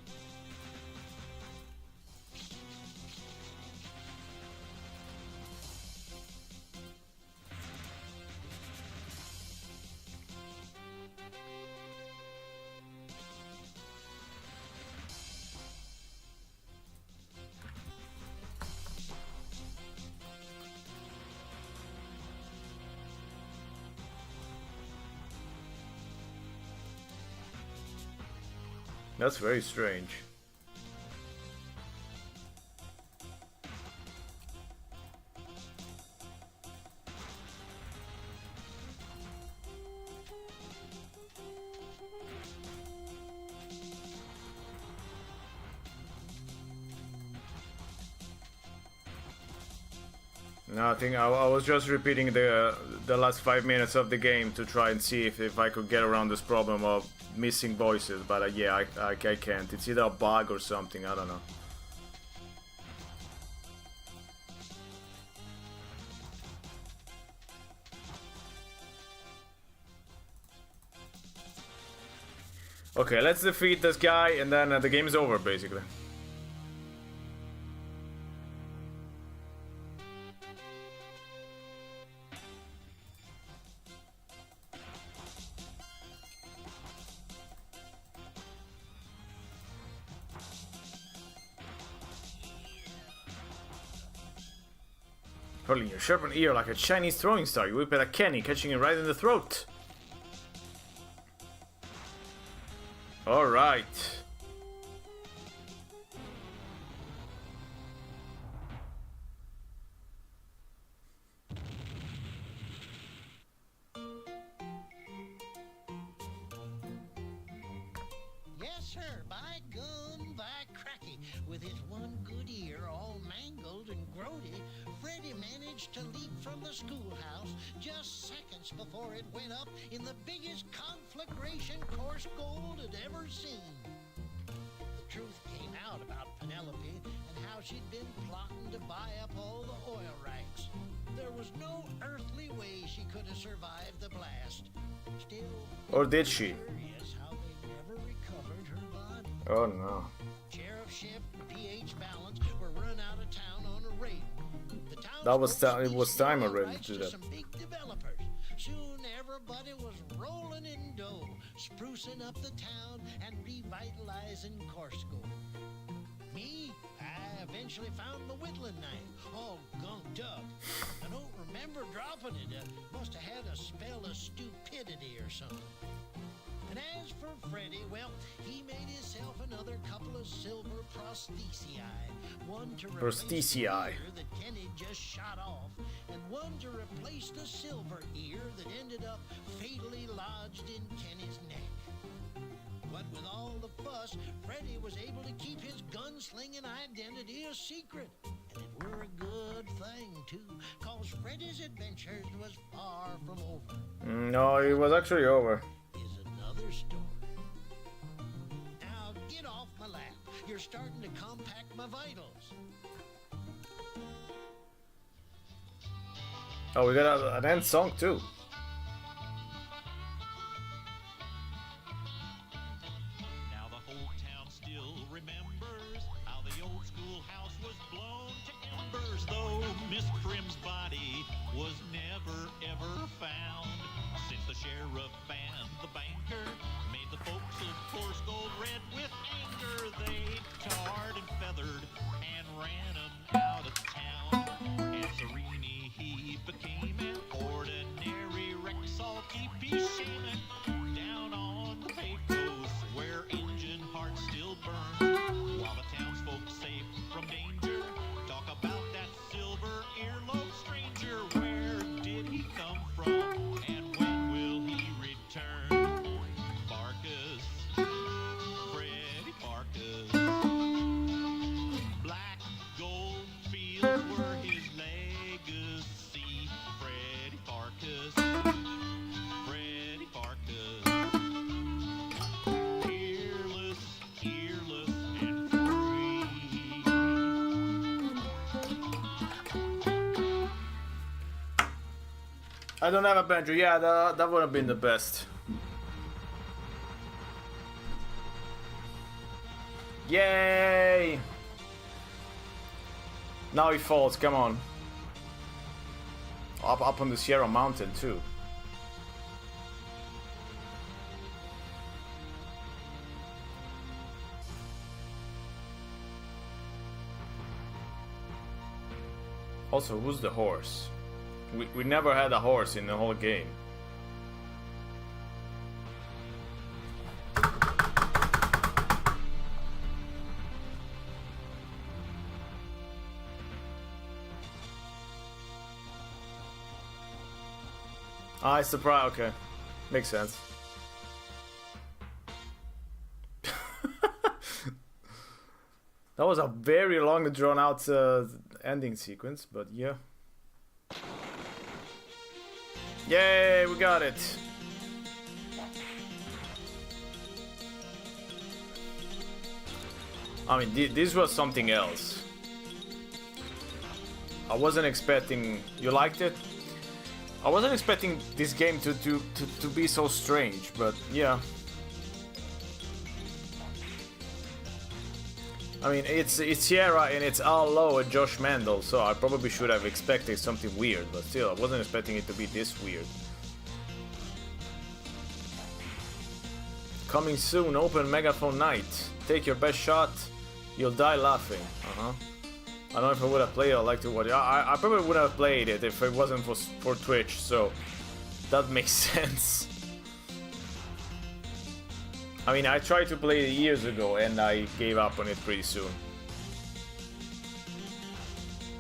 That's very strange. No, I think I was just repeating the last 5 minutes of the game to try and see if I could get around this problem of missing voices, but yeah, I can't. It's either a bug or something, I don't know. Okay, let's defeat this guy and then the game is over, basically. Hurling your sharpened ear like a Chinese throwing star, you whip at a Kenny, catching it right in the throat. Alright. Yes, sir. By gum, by cracky. With his one good ear all mangled and grody, Freddy managed to leap from the schoolhouse just seconds before it went up in the biggest conflagration course gold had ever seen. The truth came out about Penelope and how she'd been plotting to buy up all the oil rights. There was no earthly way she could have survived the blast. Still, Or did she? curious how they never recovered her body. Oh no. Sheriff Ship and PH Balance were run out of town on a raid. That was it was time already to do that. Some big developers. Soon everybody was rolling in dough, sprucing up the town and revitalizing Corsko. Me, I eventually found the whittling knife, all gunked up. I don't remember dropping it. Must have had a spell of stupidity or something. And as for Freddy, well, he made himself another couple of silver prosthesii. One to replace the Prosthesii. ear that Kenny just shot off, and one to replace the silver ear that ended up fatally lodged in Kenny's neck. But with all the fuss, Freddy was able to keep his gunslinging identity a secret. And it were a good thing, too, cause Freddy's adventures was far from over. No, it was actually over. Another story. Now get off my lap. You're starting to compact my vitals. Oh, we got an end song too. Now the whole town still remembers how the old schoolhouse was blown to embers, though Miss Prim's body was never ever found. Since the sheriff and the banker made the folks of Course Gold red with anger, they tarred and feathered and ran 'em out of town. And Serini, he became an ordinary Rexall, keep his shaming down on the Pecos, where engine hearts still burn, while the townsfolk safe from danger talk about that silver earlobe stranger. Where did he come from, and when will he return? Pharkas, Freddy Pharkas. Black gold fields were his legacy. Freddy Pharkas, Freddy Pharkas. Fearless, fearless, and free. I don't have a banjo. Yeah, that would have been the best. Yay! Now he falls. Come on. Up on the Sierra Mountain too. Also, who's the horse? We never had a horse in the whole game. Ah, it's the prize. Okay, makes sense. That was a very long, drawn-out ending sequence, but yeah. Yay, we got it! I mean, this was something else. I wasn't expecting... You liked it? I wasn't expecting this game to be so strange, but yeah. I mean, it's Sierra and it's all low at Josh Mandel, so I probably should have expected something weird, but still, I wasn't expecting it to be this weird. Coming soon, open Megaphone Night. Take your best shot, you'll die laughing. I don't know if I would have played it, I'd like to watch it. I probably would have played it if it wasn't for Twitch, so that makes sense. I mean, I tried to play it years ago and I gave up on it pretty soon.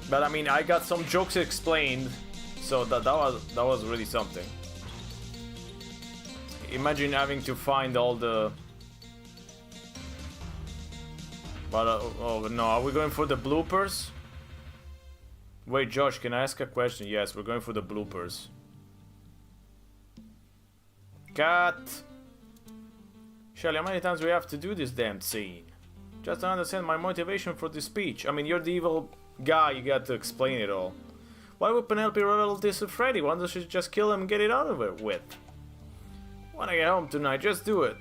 But I mean, I got some jokes explained, so that was really something. Imagine having to find all the... But, oh no, are we going for the bloopers? Wait, Josh, can I ask a question? Yes, we're going for the bloopers. Cut! Shelly, how many times do we have to do this damn scene? Just to understand my motivation for this speech. I mean, you're the evil guy, you got to explain it all. Why would Penelope reveal this to Freddy? Why don't she just kill him and get it out of it with? When I get home tonight, just do it.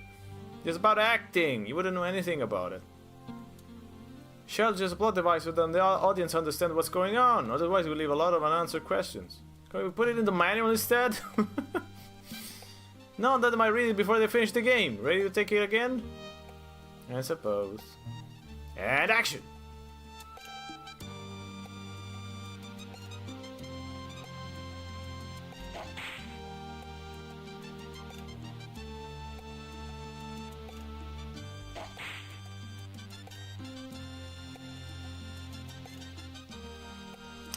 It's about acting. You wouldn't know anything about it. Shell's just a plot device so that the audience understand what's going on. Otherwise, we leave a lot of unanswered questions. Can we put it in the manual instead? No, that might read it before they finish the game. Ready to take it again? I suppose. And action!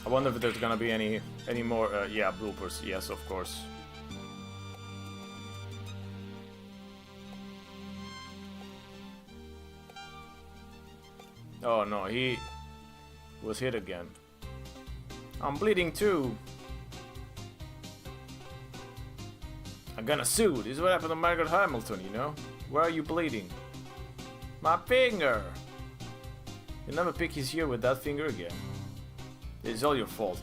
I wonder if there's gonna be any more, yeah, bloopers. Yes, of course. Oh no, he was hit again. I'm bleeding too. I'm gonna sue. This is what happened to Margaret Hamilton, you know? Where are you bleeding? My finger! You'll never pick his ear with that finger again. It's all your fault.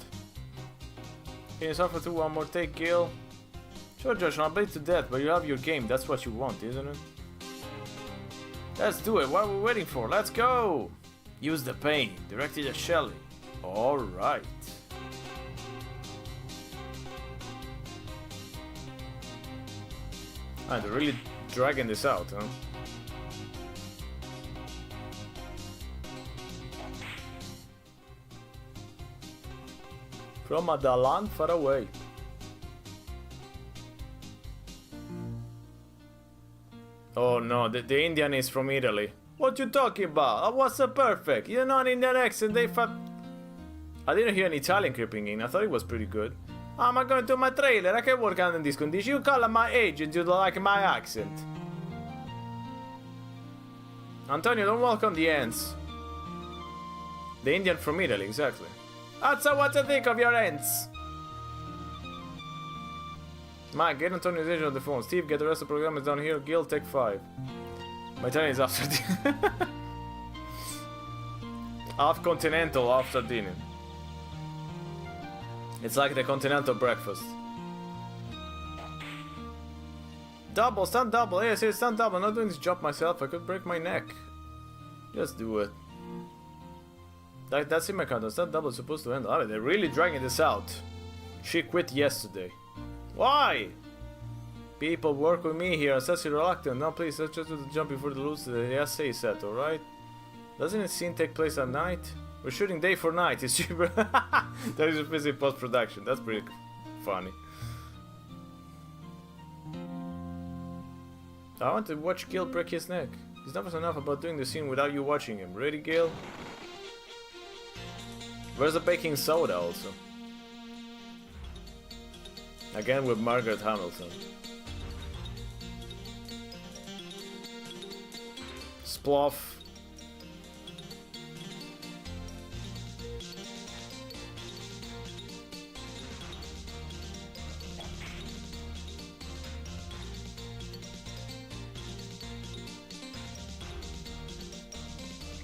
Can you suffer through one more take, Gil? Sure, Josh, I'll bleed to death, but you have your game. That's what you want, isn't it? Let's do it. What are we waiting for? Let's go! Use the pain. Directed at Shelly. Alright. Ah, they're really dragging this out, huh? From a land far away. Oh no, the Indian is from Italy. What you talking about? I was so perfect. You know an Indian accent, they I didn't hear an Italian creeping in. I thought it was pretty good. I'm going to my trailer. I can work under these conditions. You call my agent. You don't like my accent. Antonio, don't walk on the ants. The Indian from Italy, exactly. That's what I think of your ants. Mike, get Antonio's agent on the phone. Steve, get the rest of the programmers down here. Gil, take 5. My Italian is after dinner. Half continental after dinner. It's like the continental breakfast. Double, stand double. Hey, I say stand double. I'm not doing this job myself. I could break my neck. Just do it. That's in my countdown. Stand double is supposed to end. Oh, they're really dragging this out. She quit yesterday. Why? People work with me here. Sassy reluctant. No, please, let's just do the jump before the lose to the essay set, alright? Doesn't the scene take place at night? We're shooting day for night. It's cheaper. That is a busy post-production. That's pretty funny. I want to watch Gil break his neck. He's nervous enough about doing the scene without you watching him. Ready, Gil? Where's the baking soda also? Again with Margaret Hamilton. Sploff.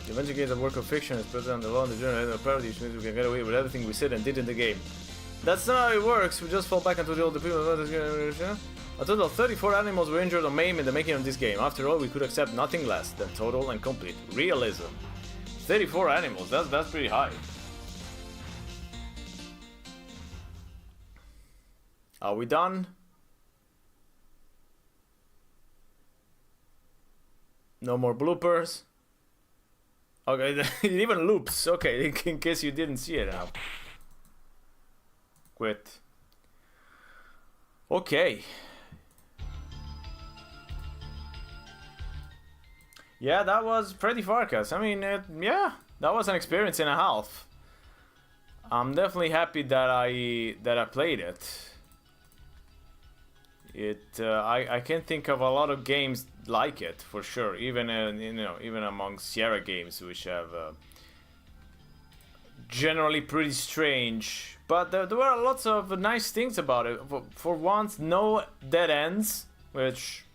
The Avenger Games a work of fiction is better than the law and the genre and parody, which means we can get away with everything we said and did in the game. That's not how it works, we just fall back into the old people. A total of 34 animals were injured or maimed in the making of this game. After all, we could accept nothing less than total and complete realism. 34 animals, that's pretty high. Are we done? No more bloopers. Okay, it even loops. Okay, in case you didn't see it now. Quit. Okay. Yeah, that was Freddy Pharkas. I mean, yeah, that was an experience and a half. I'm definitely happy that I played it. I can't think of a lot of games like it for sure. Even even among Sierra games, which have generally pretty strange. But there were lots of nice things about it. For once, no dead ends, which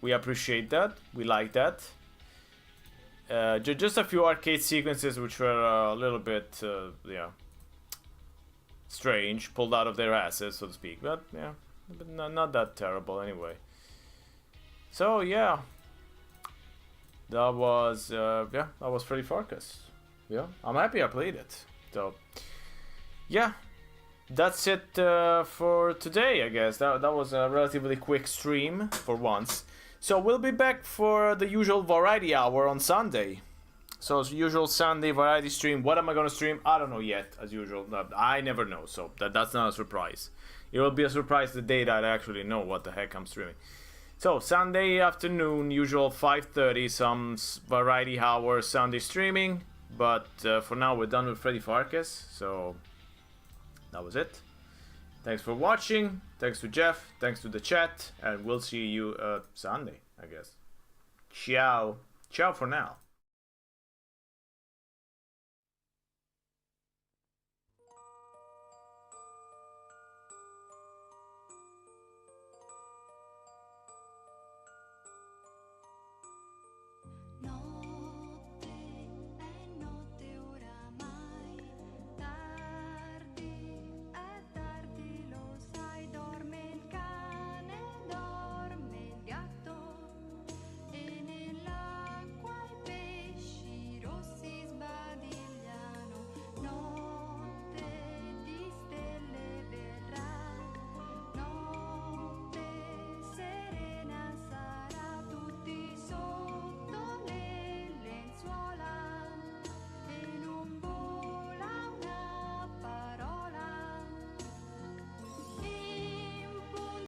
we appreciate that. We like that. Just a few arcade sequences which were a little bit, yeah, strange, pulled out of their asses, so to speak. But yeah, but not that terrible anyway. So yeah, that was Freddy Pharkas. Yeah, I'm happy I played it. So yeah, that's it for today, I guess. That was a relatively quick stream for once. So we'll be back for the usual variety hour on Sunday. So as usual Sunday variety stream. What am I gonna stream? I don't know yet, as usual. I never know, so that's not a surprise. It will be a surprise the day that I actually know what the heck I'm streaming. So Sunday afternoon, usual 5:30, some variety hour Sunday streaming. But for now we're done with Freddy Pharkas, so that was it. Thanks for watching, thanks to Jeff, thanks to the chat, and we'll see you Sunday, I guess. Ciao. Ciao for now.